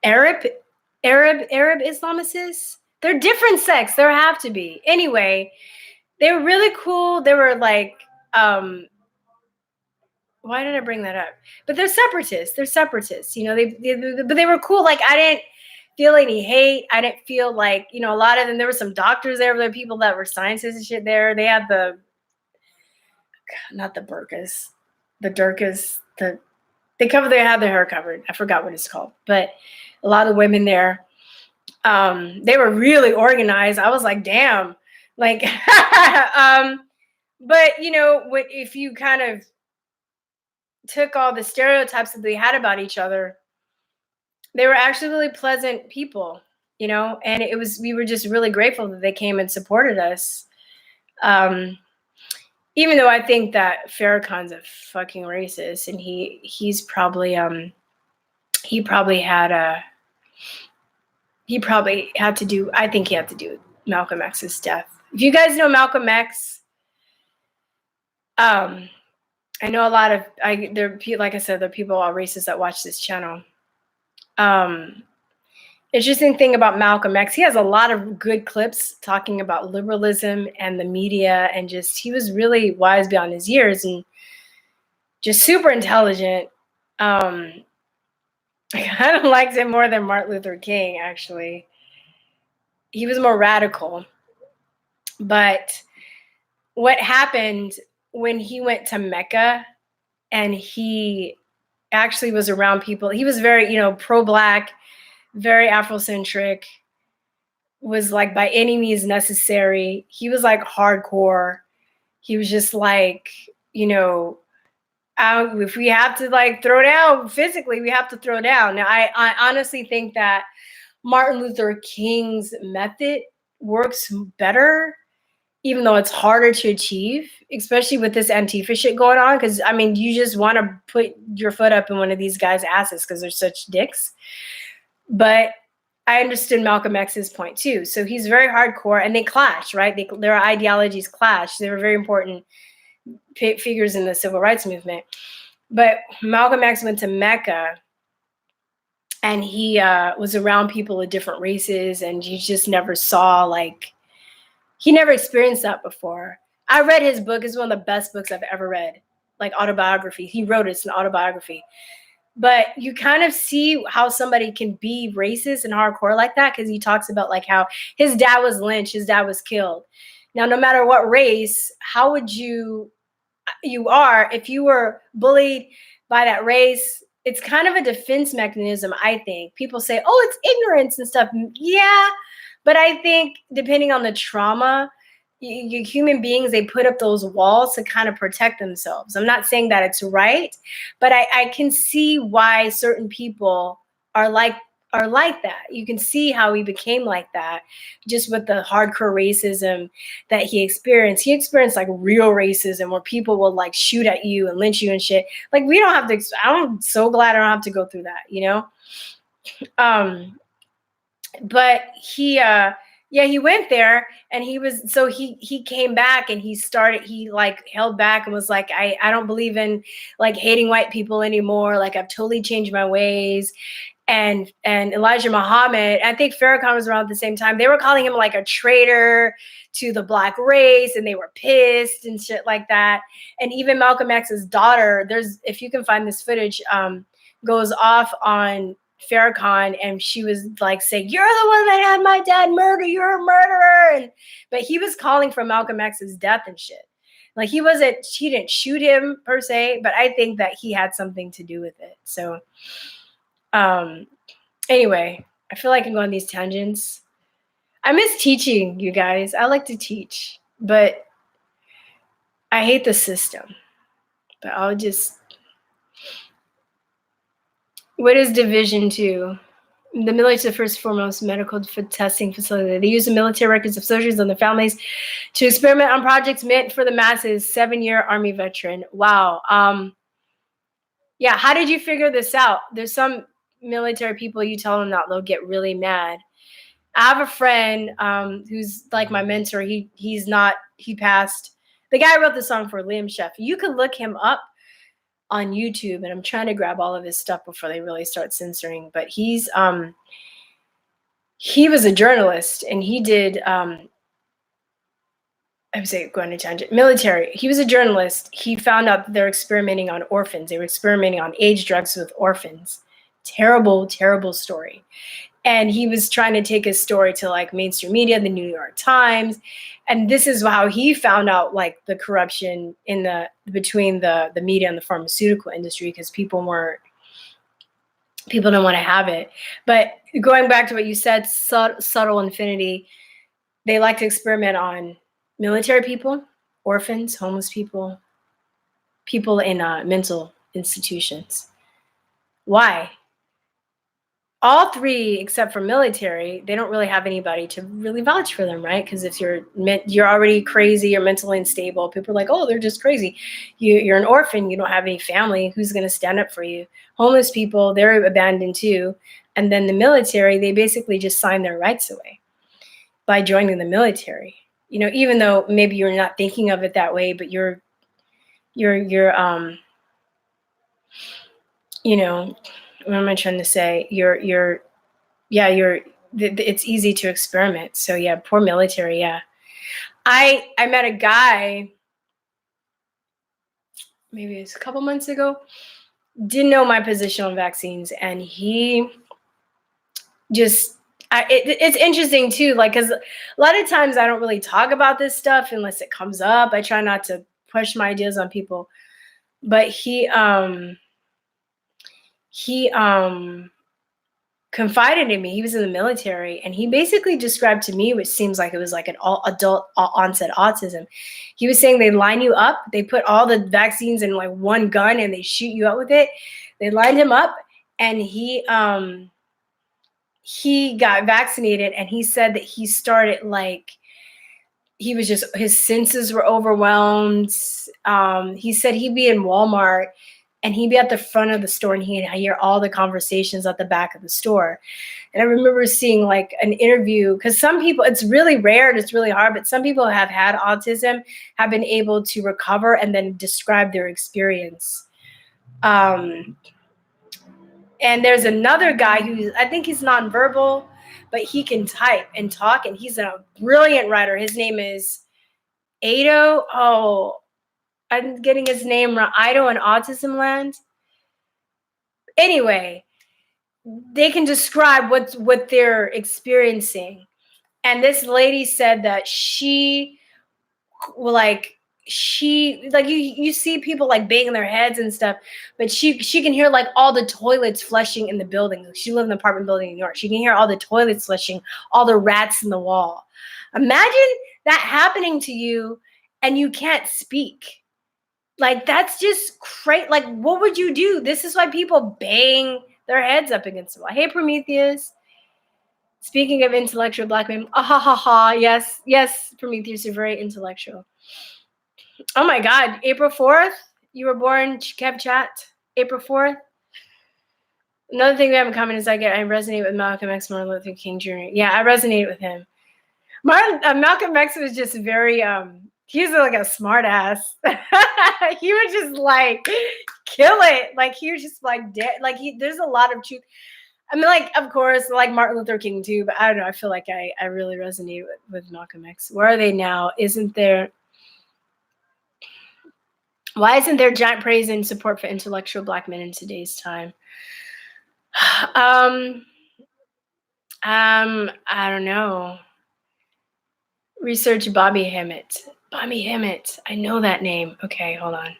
Arab Islamicists. They're different sects. There have to be. Anyway, they were really cool. They were like, why did I bring that up? But they're separatists. They're separatists. You know, but they were cool. Like I didn't feel any hate. I didn't feel like, you know, a lot of them, there were some doctors there. There were people that were scientists and shit there. They had not the burqas, the durkas, they had their hair covered. I forgot what it's called, but a lot of women there, they were really organized. I was like, damn, like, but you know, if you kind of took all the stereotypes that they had about each other, they were actually really pleasant people, you know, and we were just really grateful that they came and supported us. Even though I think that Farrakhan's a fucking racist, and he probably had to do, I think he had to do with Malcolm X's death. If you guys know Malcolm X, I know a lot of, like I said, there are people, all racists, that watch this channel. Interesting thing about Malcolm X, he has a lot of good clips talking about liberalism and the media, and just, he was really wise beyond his years and just super intelligent. I kind of liked him more than Martin Luther King, actually. He was more radical. But what happened when he went to Mecca and he actually was around people, he was very, you know, pro-Black, very Afrocentric, was like by any means necessary. He was like hardcore. He was just like, you know, if we have to like throw down physically, we have to throw down. Now, I honestly think that Martin Luther King's method works better even though it's harder to achieve, especially with this Antifa shit going on. Because I mean, you just want to put your foot up in one of these guys' asses because they're such dicks. But I understood Malcolm X's point too. So he's very hardcore, and they clash, right? Their ideologies clash. They were very important figures in the civil rights movement. But Malcolm X went to Mecca, and he was around people of different races, and you just never saw, like, he never experienced that before. I read his book. It's one of the best books I've ever read, like autobiography. He wrote it. It's an autobiography. But you kind of see how somebody can be racist and hardcore like that, because he talks about like how his dad was lynched, his dad was killed. Now, no matter what race, how would you are, if you were bullied by that race, it's kind of a defense mechanism, I think. People say, oh, it's ignorance and stuff. Yeah, but I think depending on the trauma, you human beings, they put up those walls to kind of protect themselves. I'm not saying that it's right, but I can see why certain people are like that. You can see how he became like that, just with the hardcore racism that he experienced. He experienced like real racism where people will like shoot at you and lynch you and shit. Like, we don't have to. I'm so glad I don't have to go through that, you know. But he he went there, and he came back, and he like held back and was like, I don't believe in like hating white people anymore. Like, I've totally changed my ways. And Elijah Muhammad, I think Farrakhan was around at the same time. They were calling him like a traitor to the black race, and they were pissed and shit like that. And even Malcolm X's daughter, if you can find this footage, goes off on Farrakhan, and she was like saying, "You're the one that had my dad murdered. You're a murderer." But he was calling for Malcolm X's death and shit. Like, he didn't shoot him per se, but I think that he had something to do with it. So anyway, I feel like I can go on these tangents. I miss teaching, you guys. I like to teach, but I hate the system. But what is Division 2? The military is the first foremost medical testing facility. They use the military records of soldiers and their families to experiment on projects meant for the masses. 7-year Army veteran. Wow. Yeah, how did you figure this out? There's some military people, you tell them that, they'll get really mad. I have a friend who's like my mentor. He passed. The guy wrote the song for Liam Sheff. You can look him up on YouTube, and I'm trying to grab all of his stuff before they really start censoring. But he was a journalist, and he did going to tangent. Military. He was a journalist. He found out that they're experimenting on orphans. They were experimenting on age drugs with orphans. Terrible, terrible story. And he was trying to take his story to like mainstream media, the New York Times. And this is how he found out like the corruption between the media and the pharmaceutical industry, because people don't want to have it. But going back to what you said, subtle infinity, they like to experiment on military people, orphans, homeless people, people in mental institutions. Why? All three, except for military, they don't really have anybody to really vouch for them, right? Because if you're already crazy, you're mentally unstable, people are like, oh, they're just crazy. You're an orphan, you don't have any family, who's going to stand up for you? Homeless people, they're abandoned too. And then the military, they basically just sign their rights away by joining the military. You know, even though maybe you're not thinking of it that way, but you're you know, what am I trying to say? It's easy to experiment. So yeah, poor military. Yeah. I met a guy, maybe it's a couple months ago, didn't know my position on vaccines. And he just, it's interesting too, like, because a lot of times I don't really talk about this stuff unless it comes up. I try not to push my ideas on people. But he confided in me. He was in the military, and he basically described to me, which seems like it was like an adult onset autism. He was saying they line you up, they put all the vaccines in like one gun, and they shoot you up with it. They lined him up, and he got vaccinated, and he said that he started like he was just, his senses were overwhelmed. He said he'd be in Walmart and he'd be at the front of the store and he'd hear all the conversations at the back of the store. And I remember seeing like an interview, because some people, it's really rare and it's really hard, but some people have had autism, have been able to recover and then describe their experience. And there's another guy who, I think he's nonverbal, but he can type and talk, and he's a brilliant writer. His name is Ado. Oh, I'm getting his name wrong. Ido in Autism Land. Anyway, they can describe what they're experiencing. And this lady said that she you see people like banging their heads and stuff, but she can hear like all the toilets flushing in the building. She lived in an apartment building in New York. She can hear all the toilets flushing, all the rats in the wall. Imagine that happening to you and you can't speak. Like, that's just crazy. Like, what would you do? This is why people bang their heads up against the wall. Hey, Prometheus. Speaking of intellectual black men, yes, Prometheus, you're very intellectual. Oh my God, April 4th, you were born, Kev Chat, April 4th. Another thing we have in common is I resonate with Malcolm X, Martin Luther King Jr. Yeah, I resonate with him. Malcolm X was just very, he's like a smart ass. He would just like kill it. Like he was just like dead. Like there's a lot of truth. I mean, like, of course, like Martin Luther King too, but I don't know. I feel like I really resonate with Malcolm X. Where are they now? Why isn't there giant praise and support for intellectual black men in today's time? I don't know. Research Bobby Hemmett. Bobby Hemmett. I know that name. Okay, hold on.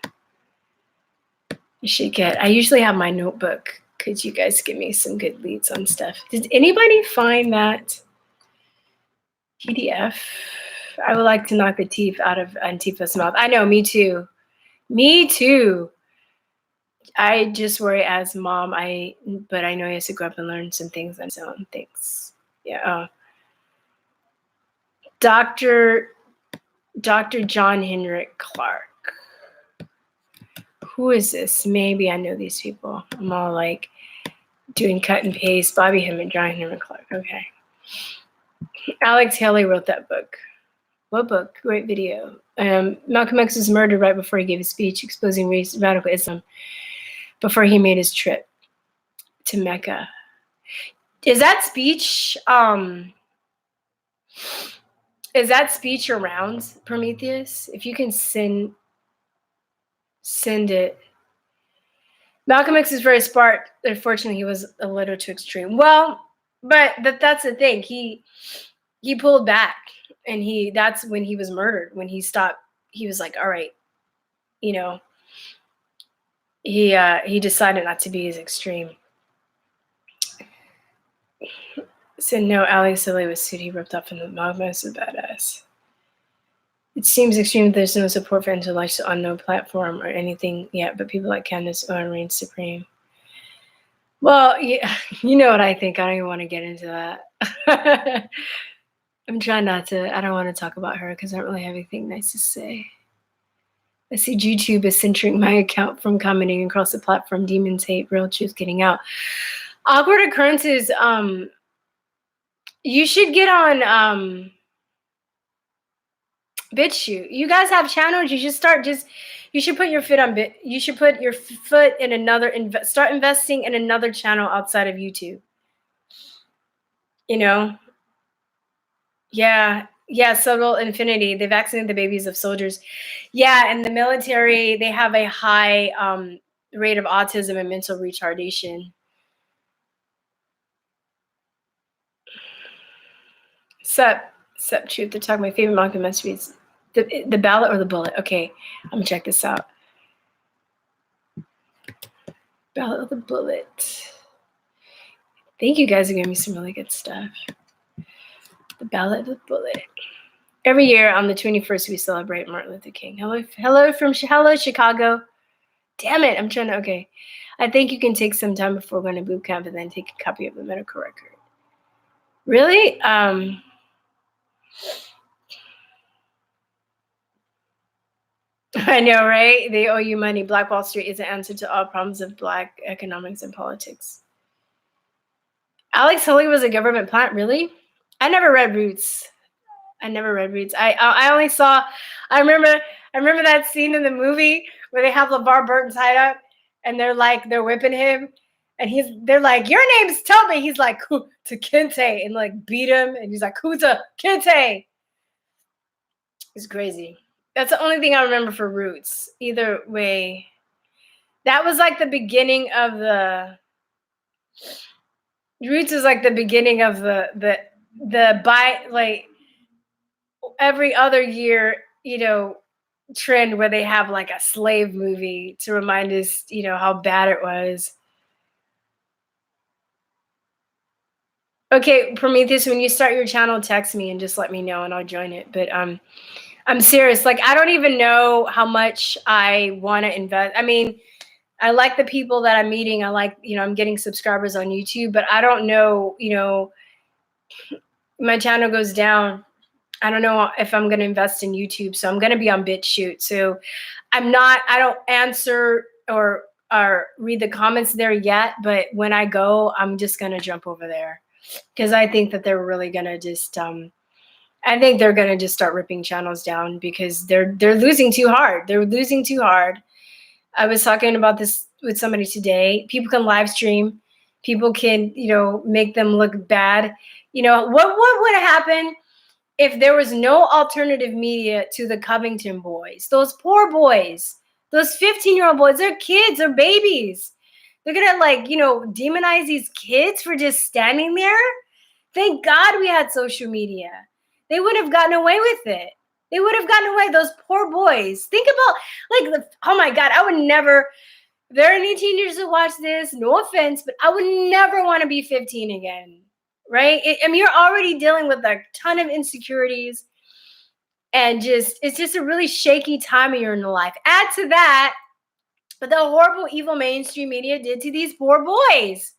I usually have my notebook. Could you guys give me some good leads on stuff? Did anybody find that PDF? I would like to knock the teeth out of Antifa's mouth. I know, me too. Me too. I just worry as mom. But I know he has to grow up and learn some things on his own. Thanks. Yeah. Dr. John Henrik Clark. Who is this? Maybe I know these people. I'm all like doing cut and paste. Bobby Hemmett, John Henrik Clark. Okay. Alex Haley wrote that book. What book? Great video. Malcolm X was murdered right before he gave a speech exposing radical Islam before he made his trip to Mecca. Is that speech around, Prometheus? If you can send it. Malcolm X is very smart. Unfortunately, he was a little too extreme. Well, but that's the thing. He pulled back, and that's when he was murdered. When he stopped, he was like, all right, he decided not to be as extreme. So no, Alex Haley was sued. He ripped off in the Malcolm X is a badass. It seems extreme that there's no support for intellectual on no platform or anything yet, but people like Candace Owen reign supreme. Well, you know what I think. I don't even want to get into that. I'm trying not to. I don't want to talk about her because I don't really have anything nice to say. I see YouTube is censoring my account from commenting across the platform. Demons hate, real truth getting out. Awkward occurrences. You should get on BitChute. You guys have channels. You should you should put your foot on you should put your foot in another, start investing in another channel outside of YouTube. Yeah, Subtle Infinity. They vaccinated the babies of soldiers. Yeah, in the military, they have a high rate of autism and mental retardation. Sup, truth. They're talking my favorite Malcolm X reads. The ballot or the bullet? Okay, I'm gonna check this out. Ballot or the bullet? Thank you guys for giving me some really good stuff. The ballot or the bullet. Every year on the 21st, we celebrate Martin Luther King. Hello, Chicago. Damn it, I'm trying to, okay. I think you can take some time before going to boot camp and then take a copy of the medical record. Really? I know, right? They owe you money. Black Wall Street is the answer to all problems of Black economics and politics. Alex Haley was a government plant, really? I never read Roots. I only saw. I remember that scene in the movie where they have LeVar Burton tied up, and they're whipping him, and they're like, "Your name's Toby." He's like, "To Kente," and like beat him, and he's like, "Kuta Kente." It's crazy. That's the only thing I remember for Roots. Either way, that was like the beginning of the Roots was like the beginning of the like every other year, trend where they have like a slave movie to remind us, how bad it was. Okay, Prometheus, when you start your channel, text me and just let me know and I'll join it. But I'm serious. Like, I don't even know how much I want to invest. I mean, I like the people that I'm meeting. I like, I'm getting subscribers on YouTube, but I don't know, my channel goes down. I don't know if I'm going to invest in YouTube. So I'm going to be on BitChute. So I don't answer or read the comments there yet. But when I go, I'm just going to jump over there because I think that they're really going to just, I think they're going to just start ripping channels down because they're losing too hard. They're losing too hard. I was talking about this with somebody today. People can live stream. People can, make them look bad. What would happen if there was no alternative media to the Covington boys? Those poor boys, those 15-year-old boys, they're kids, they're babies. They're going to demonize these kids for just standing there. Thank God we had social media. They would have gotten away with it. They would have gotten away. Those poor boys. Think about oh my God, I would never, if there are any teenagers that watch this, no offense, but I would never want to be 15 again. Right? You're already dealing with a ton of insecurities and it's just a really shaky time in your life. Add to that what the horrible, evil mainstream media did to these poor boys.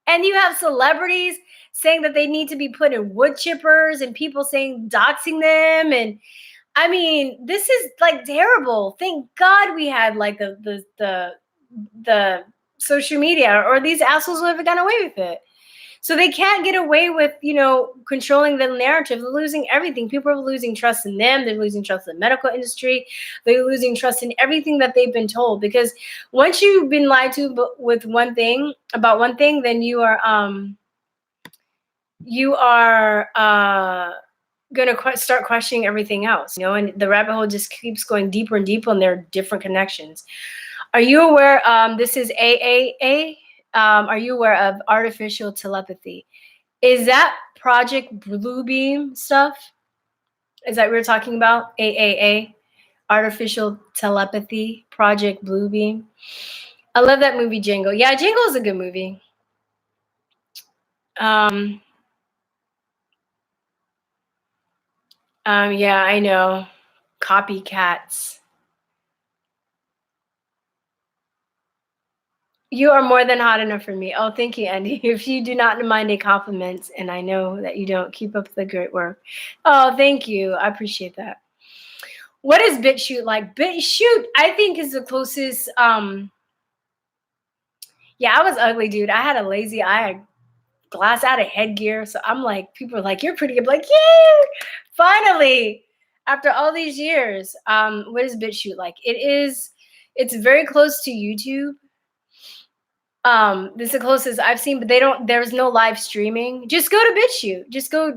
And you have celebrities saying that they need to be put in wood chippers and people saying doxing them. And I mean, this is like terrible. Thank God we had like the social media, or these assholes would have gotten away with it. So they can't get away with, controlling the narrative. They're losing everything. People are losing trust in them. They're losing trust in the medical industry. They're losing trust in everything that they've been told. Because once you've been lied to about one thing, then you are going to start questioning everything else, and the rabbit hole just keeps going deeper and deeper, and there are different connections. Are you aware, this is AAA? Are you aware of artificial telepathy? Is that Project Bluebeam stuff? Is that what we're talking about? AAA, artificial telepathy, Project Bluebeam. I love that movie, Django. Yeah, Django is a good movie. Yeah, I know. Copycats. You are more than hot enough for me. Oh, thank you, Andy. If you do not mind a compliment, and I know that you don't, keep up the great work. Oh, thank you. I appreciate that. What is BitChute like? BitChute, I think, is the closest. Yeah, I was ugly, dude. I had a lazy eye, glass out of headgear. So I'm like, people are like, you're pretty good. I'm like, yeah, finally, after all these years. What is BitChute like? It's very close to YouTube. This is the closest I've seen, but there's no live streaming. Just go to BitChute. Just go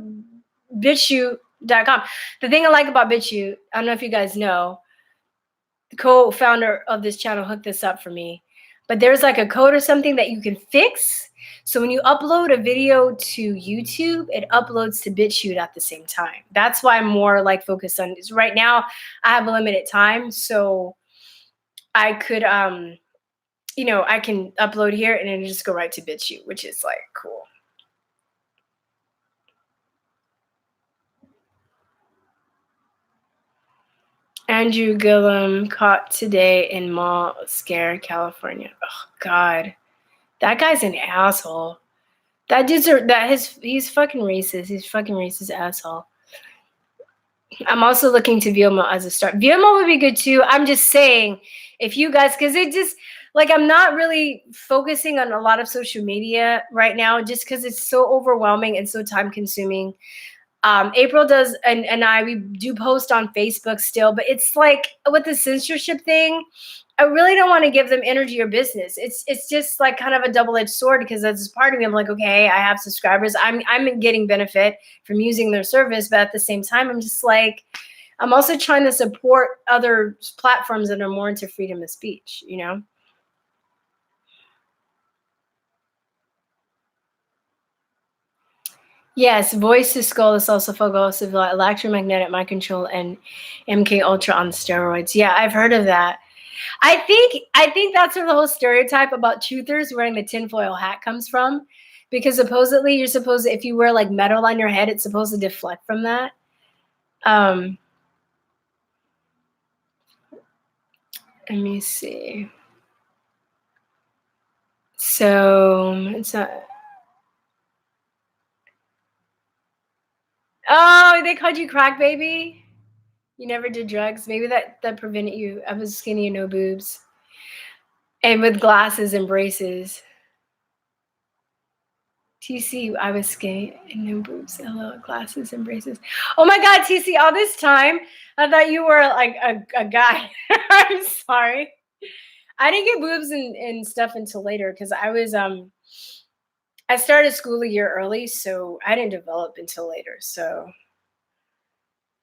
BitChute.com. The thing I like about BitChute, I don't know if you guys know, the co-founder of this channel hooked this up for me, but there's like a code or something that you can fix. So when you upload a video to YouTube, it uploads to BitChute at the same time. That's why I'm more like focused on this. Right now, I have a limited time, so I could I can upload here and then just go right to BitChute, which is like cool. Andrew Gillum caught today in Mall Scare, California. Oh God, that guy's an asshole. He's fucking racist. He's fucking racist asshole. I'm also looking to Vimo as a start. Vimo would be good too. I'm just saying, if you guys, because it just like I'm not really focusing on a lot of social media right now, just because it's so overwhelming and so time consuming. April does, and I we do post on Facebook still, but it's like with the censorship thing. I really don't want to give them energy or business. It's just like kind of a double-edged sword because as part of me, I'm like, okay, I have subscribers. I'm getting benefit from using their service, but at the same time, I'm just like, I'm also trying to support other platforms that are more into freedom of speech, you know? Yes, voice to skull is also focused of electromagnetic mind control and MK Ultra on steroids. Yeah, I've heard of that. I think that's where the whole stereotype about truthers wearing the tinfoil hat comes from, because supposedly you're supposed to, if you wear like metal on your head, it's supposed to deflect from that. Um, Let me see. So it's not. Oh, they called you crack baby. You never did drugs. Maybe that prevented you. I was skinny and no boobs, and with glasses and braces. TC, I was skinny and no boobs, LL, glasses and braces. Oh my God, TC, all this time, I thought you were like a guy. I'm sorry. I didn't get boobs and stuff until later because I started school a year early, so I didn't develop until later. So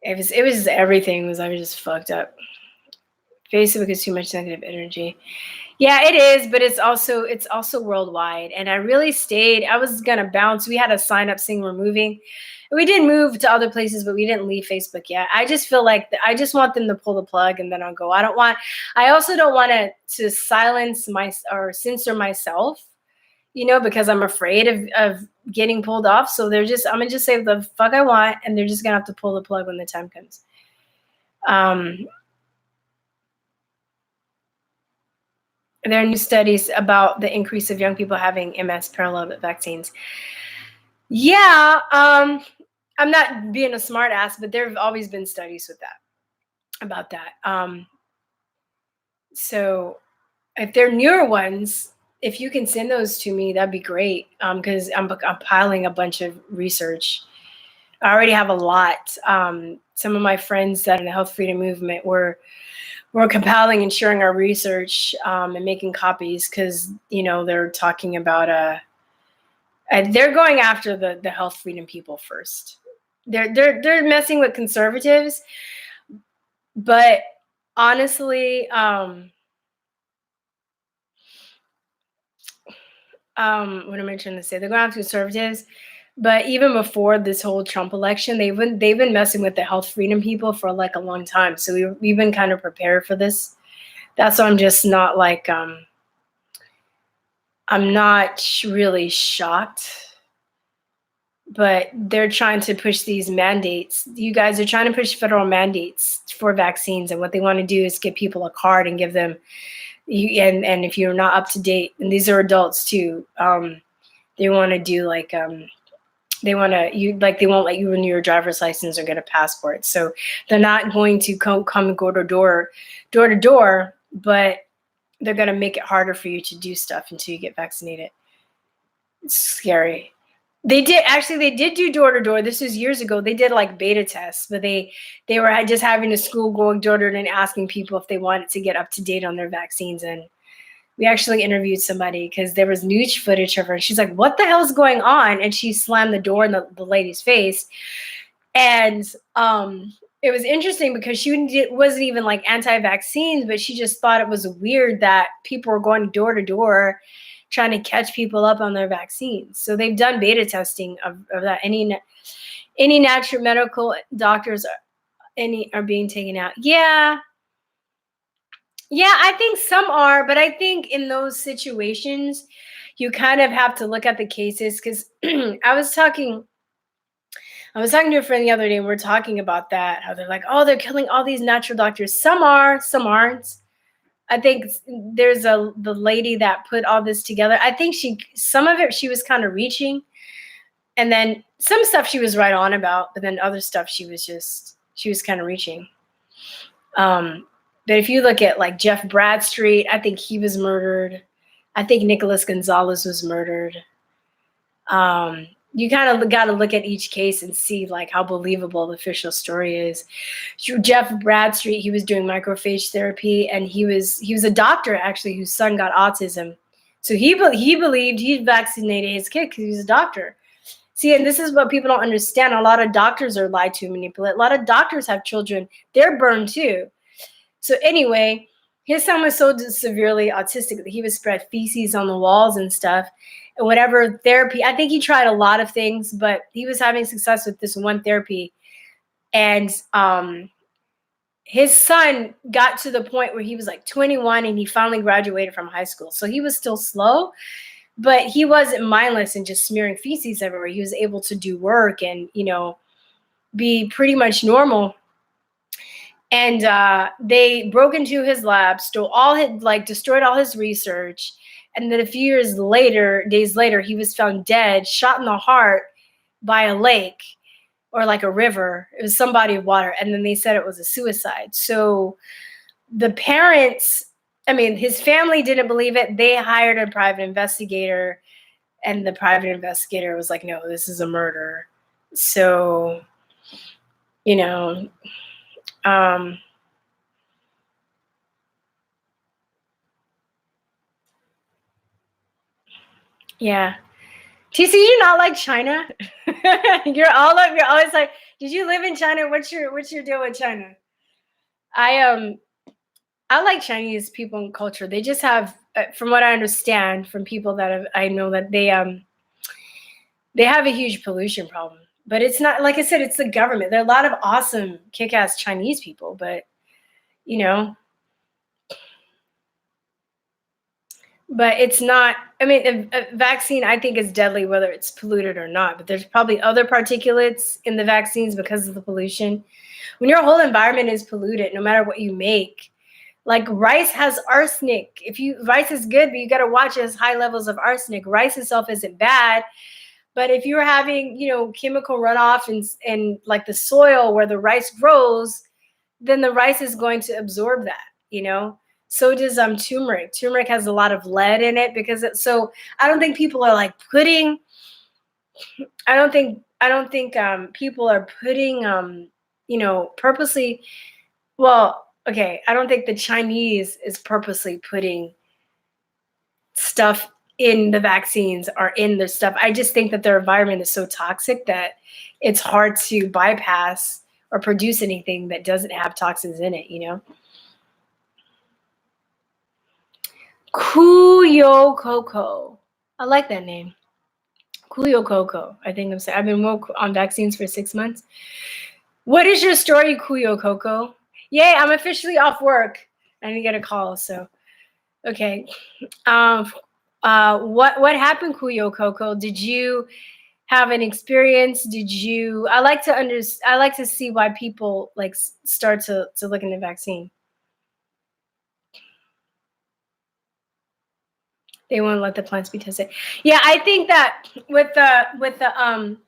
it was everything was I was just fucked up. Facebook is too much negative energy. Yeah, it is, but it's also worldwide. And I really stayed. I was gonna bounce. We had a sign up saying we're moving. We did move to other places, but we didn't leave Facebook yet. I just feel like I just want them to pull the plug and then I'll go. I also don't want to silence my or censor myself, because I'm afraid of getting pulled off. So I'm gonna just say the fuck I want, and they're just gonna have to pull the plug when the time comes. Um, There are new studies about the increase of young people having MS parallel with vaccines. Yeah, I'm not being a smart ass, but there have always been studies with that about that. So if they're newer ones, if you can send those to me, that'd be great. Because I'm piling a bunch of research. I already have a lot. Some of my friends that in the health freedom movement were compiling and sharing our research and making copies because they're talking about they're going after the health freedom people first. They're messing with conservatives, but honestly, what am I trying to say? They're going after conservatives, but even before this whole Trump election, they've been messing with the health freedom people for like a long time. So we've been kind of prepared for this. That's why I'm just not like I'm not really shocked, but they're trying to push these mandates. You guys are trying to push federal mandates for vaccines, and what they want to do is give people a card and give them and if you're not up to date, and these are adults too, they want to do like they won't let you renew your driver's license or get a passport. So they're not going to come and go door to door, but they're going to make it harder for you to do stuff until you get vaccinated. It's scary. They did do door to door. This was years ago. They did like beta tests, but they were just having a school going door to door and asking people if they wanted to get up to date on their vaccines. And we actually interviewed somebody because there was news footage of her. She's like, "What the hell is going on?" And she slammed the door in the lady's face. And it was interesting because she wasn't even like anti-vaccines, but she just thought it was weird that people were going door to door trying to catch people up on their vaccines. So they've done beta testing of that. Any natural medical doctors are being taken out. Yeah, I think some are, but I think in those situations, you kind of have to look at the cases because I was talking to a friend the other day, and we're talking about that. How they're like, oh, they're killing all these natural doctors. Some are, some aren't. I think there's the lady that put all this together. I think some of it she was kind of reaching, and then some stuff she was right on about, but then other stuff she was just she was kind of reaching. But if you look at like Jeff Bradstreet, I think he was murdered. I think Nicholas Gonzalez was murdered. You kind of got to look at each case and see like how believable the official story is. Jeff Bradstreet, he was doing microphage therapy, and he was a doctor actually whose son got autism. So he believed he vaccinated his kid because he was a doctor. See, and this is what people don't understand. A lot of doctors are lied to, manipulated. A lot of doctors have children. They're burned too. So anyway, his son was so severely autistic that he would spread feces on the walls and stuff. And whatever therapy, I think he tried a lot of things, but he was having success with this one therapy. And his son got to the point where he was like 21 and he finally graduated from high school. So he was still slow, but he wasn't mindless and just smearing feces everywhere. He was able to do work and, be pretty much normal. And they broke into his lab, destroyed all his research. And then a few days later, he was found dead, shot in the heart by a lake or like a river. It was some body of water. And then they said it was a suicide. So the parents, his family didn't believe it. They hired a private investigator, and the private investigator was like, no, this is a murder. So, yeah. TC, you not like China? You're always like, did you live in China? What's your deal with China? I like Chinese people and culture. They just have, from what I understand from people that I know, that they have a huge pollution problem. But it's not, like I said, it's the government. There are a lot of awesome kick-ass Chinese people, but but it's not, a vaccine, I think, is deadly whether it's polluted or not, but there's probably other particulates in the vaccines because of the pollution. When your whole environment is polluted, no matter what you make, like rice has arsenic. Rice is good, but you got to watch it has high levels of arsenic. Rice itself isn't bad, but if you're having, chemical runoff and like the soil where the rice grows, then the rice is going to absorb that, So does turmeric. Turmeric has a lot of lead in it so I don't think people are like putting, I don't think people are putting, purposely, well, okay, I don't think the Chinese is purposely putting stuff in the vaccines or in their stuff. I just think that their environment is so toxic that it's hard to bypass or produce anything that doesn't have toxins in it, Kuyo Coco. I like that name. Kuyo Coco. I think I've been on vaccines for 6 months. What is your story, Kuyo Coco? Yay, I'm officially off work. I didn't get a call, so okay. What happened, Kuyo Coco? Did you have an experience? I like to see why people like start to look into vaccine. They won't let the plants be tested. Yeah, I think that with the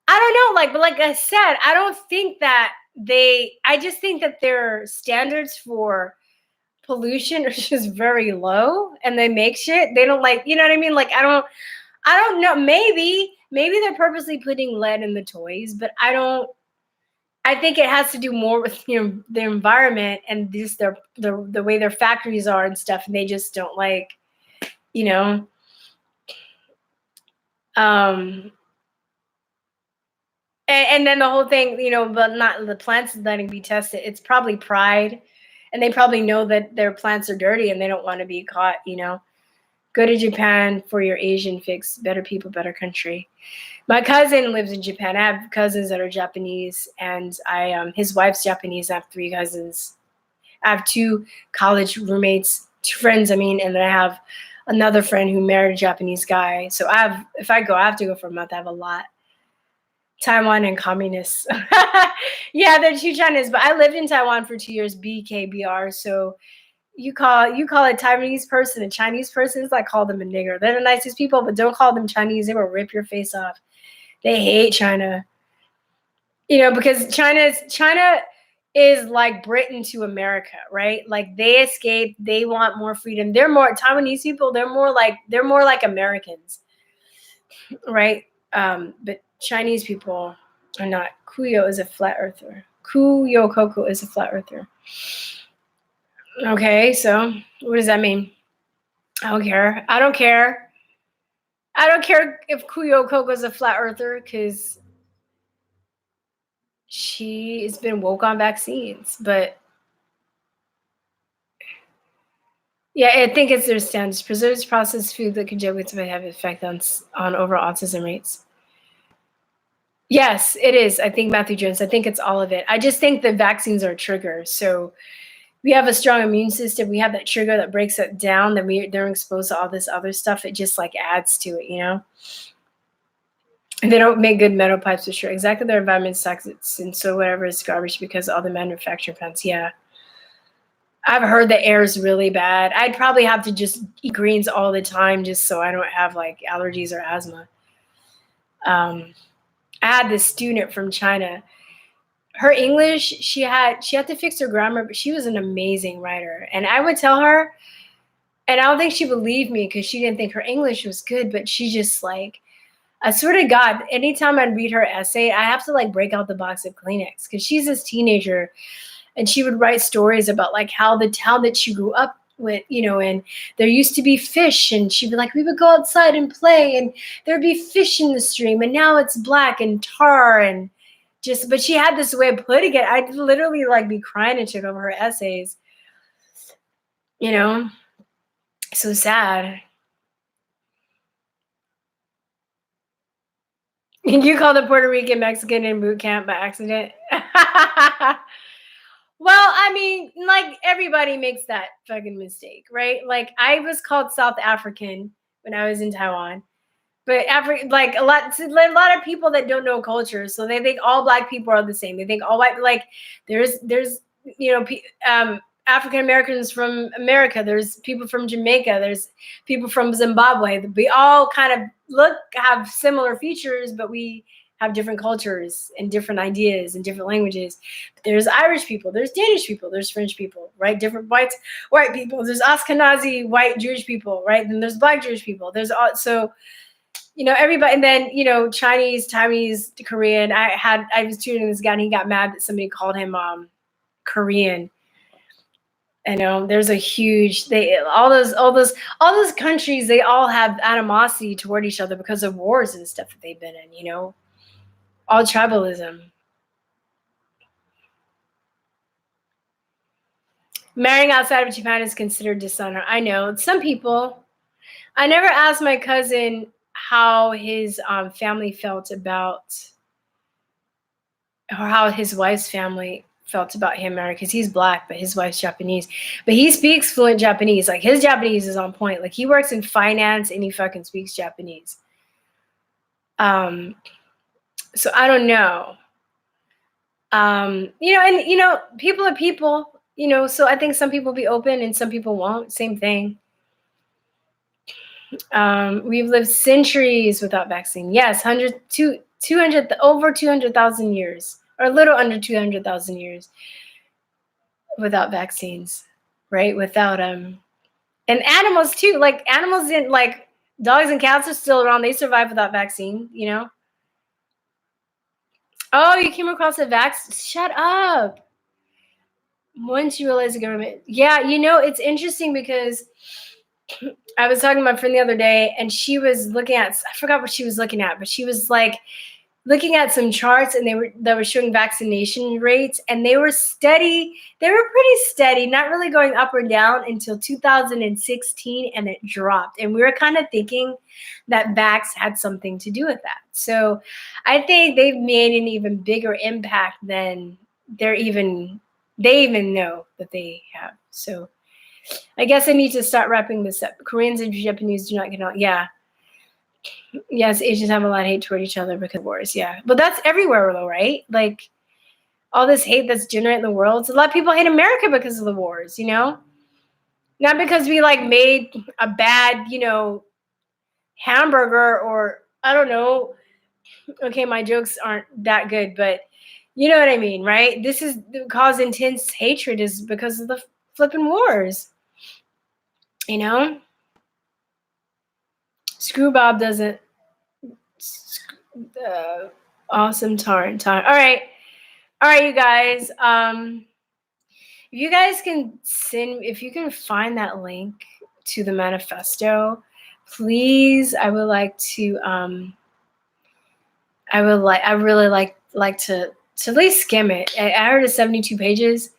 I don't know, but like I said, I don't think that I just think that their standards for pollution are just very low, and they make shit. They don't like, you know what I mean? Like I don't know. Maybe they're purposely putting lead in the toys, but I think it has to do more with their environment and just the way their factories are and stuff, and they just don't like, and then the whole thing, but not the plants letting be tested. It's probably pride, and they probably know that their plants are dirty and they don't want to be caught. Go to Japan for your Asian fix. Better people, better country. My cousin lives in Japan. I have cousins that are Japanese, and his wife's Japanese. I have 3 cousins. I have 2 college roommates, 2 friends. And then I have another friend who married a Japanese guy. So if I have to go for a month. I have a lot. Taiwan and communists. Yeah, they're 2 Chinese, but I lived in Taiwan for 2 years, BKBR. So you call a Taiwanese person a Chinese person, it's like call them a nigger. They're the nicest people, but don't call them Chinese. They will rip your face off. They hate China. Because China is like Britain to America, right? Like they escaped, they want more freedom. They're more Taiwanese people, they're more like Americans, right? But Chinese people are not. Kuyo is a flat earther. Kuyo Koko is a flat earther. Okay, so what does that mean? I don't care. I don't care. I don't care if Kuyo Koko is a flat earther because she has been woke on vaccines. But yeah, I think it's their standards. Preservatives, processed food that contribute to have an effect on overall autism rates. Yes, it is. I think Matthew Jones. I think it's all of it. I just think the vaccines are a trigger. So we have a strong immune system. We have that trigger that breaks it down. Then they're exposed to all this other stuff. It just like adds to it. And they don't make good metal pipes for sure. Exactly, their environment's toxic, and so whatever is garbage because all the manufacturing plants. Yeah, I've heard the air is really bad. I'd probably have to just eat greens all the time just so I don't have like allergies or asthma. I had this student from China. Her English, she had to fix her grammar, but she was an amazing writer. And I would tell her, and I don't think she believed me because she didn't think her English was good, but she just like, I swear to God, anytime I'd read her essay, I have to like break out the box of Kleenex because she's this teenager and she would write stories about like how the town that she grew up with, and there used to be fish, and she'd be like, we would go outside and play and there'd be fish in the stream, and now it's black and tar and but she had this way of putting it. I'd literally like be crying and shit over her essays, so sad. You called a Puerto Rican Mexican in boot camp by accident. Well, I mean, like everybody makes that fucking mistake, right? Like I was called South African when I was in Taiwan, but like a lot of people that don't know culture, so they think all black people are the same. They think all white, like there's African Americans from America. There's people from Jamaica. There's people from Zimbabwe. We all kind of have similar features, but we have different cultures and different ideas and different languages. But there's Irish people, there's Danish people, there's French people, right? Different white people. There's Ashkenazi white Jewish people, right? Then there's black Jewish people. There's also everybody, and then Chinese, Taiwanese, Korean. I was tuning this guy and he got mad that somebody called him Korean. There's a huge all those countries, they all have animosity toward each other because of wars and stuff that they've been in, all tribalism. Marrying outside of Japan is considered dishonor. I know some people. I never asked my cousin how his family felt about, or how his wife's family felt about him marrying, because he's black, but his wife's Japanese. But he speaks fluent Japanese. Like his Japanese is on point. Like he works in finance and he fucking speaks Japanese. So I don't know. People are people, so I think some people will be open and some people won't. Same thing. We've lived centuries without vaccine. Yes, 200, over 200,000 years, or a little under 200,000 years without vaccines, right? Without and animals too. Like animals didn't, like dogs and cats are still around. They survive without vaccine, Oh, you came across a vaccine? Shut up. Once you realize the government, yeah, it's interesting because I was talking to my friend the other day, and she was looking at, I forgot what she was looking at, but she was like looking at some charts, and they were showing vaccination rates, and they were steady. They were pretty steady, not really going up or down until 2016, and it dropped. And we were kind of thinking that vax had something to do with that. So I think they've made an even bigger impact than they even know that they have. So I guess I need to start wrapping this up. Koreans and Japanese do not get along. Yeah. Yes, Asians have a lot of hate toward each other because of wars. Yeah. But that's everywhere though, right? Like all this hate that's generated in the world. So a lot of people hate America because of the wars, Not because we like made a bad, hamburger, or I don't know, Okay, my jokes aren't that good, but you know what I mean, right? This is cause intense hatred is because of the flipping wars. You know, Screw Bob doesn't. Awesome time. All right, you guys. If you guys can if you can find that link to the manifesto, please. I would like to. I really like to at least skim it. I heard it's 72 pages.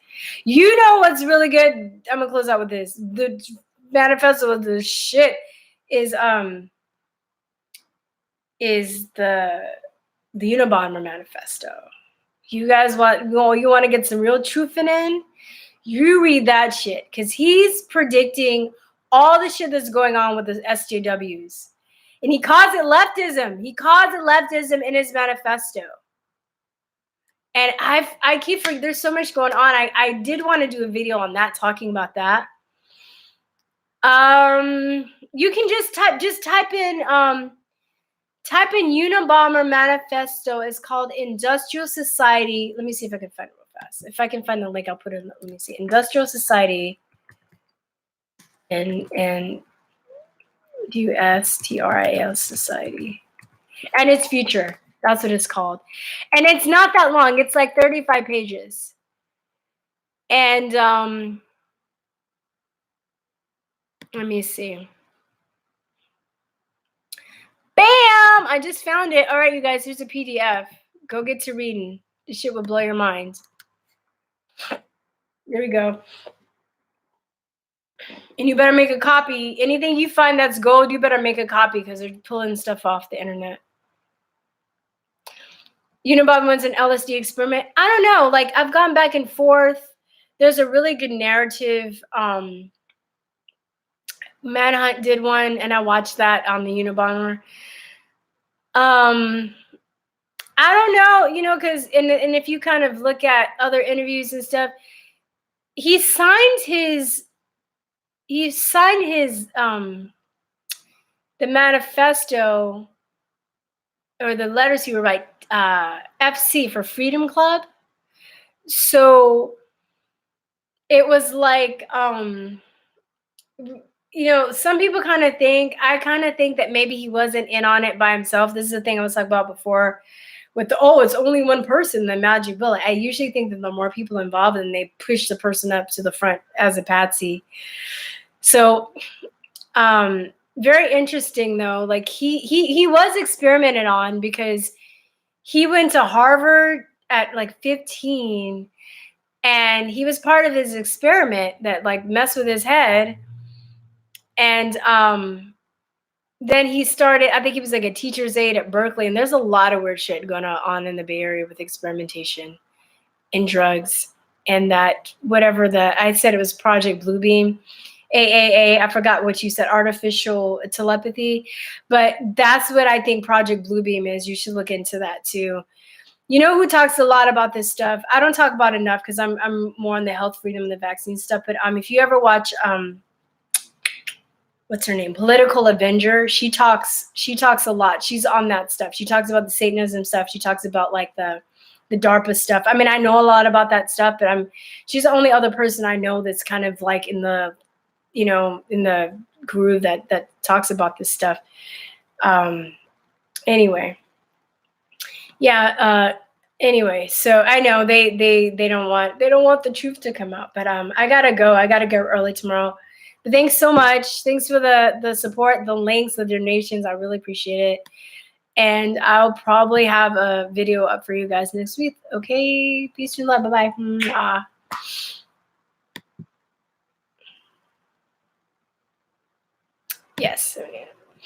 You know what's really good? I'm gonna close out with this. The manifesto of the shit is the Unabomber manifesto. You guys want to get some real truth in? You read that shit because he's predicting all the shit that's going on with the SJWs. And he calls it leftism. He calls it leftism in his manifesto. And I keep forgetting, there's so much going on. I did want to do a video on that, talking about that. You can just type in Unabomber manifesto. It's called Industrial Society. Let me see if I can find it real fast. If I can find the link, I'll put it in. Let me see. Industrial Society and USTRIL Society and its future. That's what it's called. And it's not that long. It's like 35 pages. And let me see. Bam! I just found it. All right, you guys, here's a PDF. Go get to reading. This shit will blow your mind. There we go. And you better make a copy. Anything you find that's gold, you better make a copy because they're pulling stuff off the internet. Unabomber wants an LSD experiment. I don't know. Like, I've gone back and forth. There's a really good narrative. Manhunt did one, and I watched that on the Unabomber. I don't know, because and if you kind of look at other interviews and stuff, he signed his the manifesto or the letters he would write, FC for Freedom Club. So it was like, some people I kind of think that maybe he wasn't in on it by himself. This is the thing I was talking about before with it's only one person, the magic bullet. I usually think that the more people involved, and they push the person up to the front as a patsy. So, very interesting though. Like he was experimented on because he went to Harvard at like 15, and he was part of his experiment that like messed with his head. And then he started, I think he was like a teacher's aide at Berkeley, and there's a lot of weird shit going on in the Bay Area with experimentation and drugs, and that whatever I said it was Project Bluebeam, AAA, I forgot what you said, artificial telepathy, but that's what I think Project Bluebeam is. You should look into that too. You know who talks a lot about this stuff? I don't talk about it enough because I'm more on the health freedom and the vaccine stuff, but if you ever watch what's her name? Political Avenger. She talks a lot. She's on that stuff. She talks about the Satanism stuff. She talks about like the DARPA stuff. I mean, I know a lot about that stuff, but she's the only other person I know that's kind of like in the, in the groove that talks about this stuff. Anyway. Yeah, anyway, so I know they don't want the truth to come out, but I gotta go early tomorrow. But thanks so much. Thanks for the support, the links, the donations. I really appreciate it. And I'll probably have a video up for you guys next week. Okay, peace and love. Bye-bye. Yes. Okay.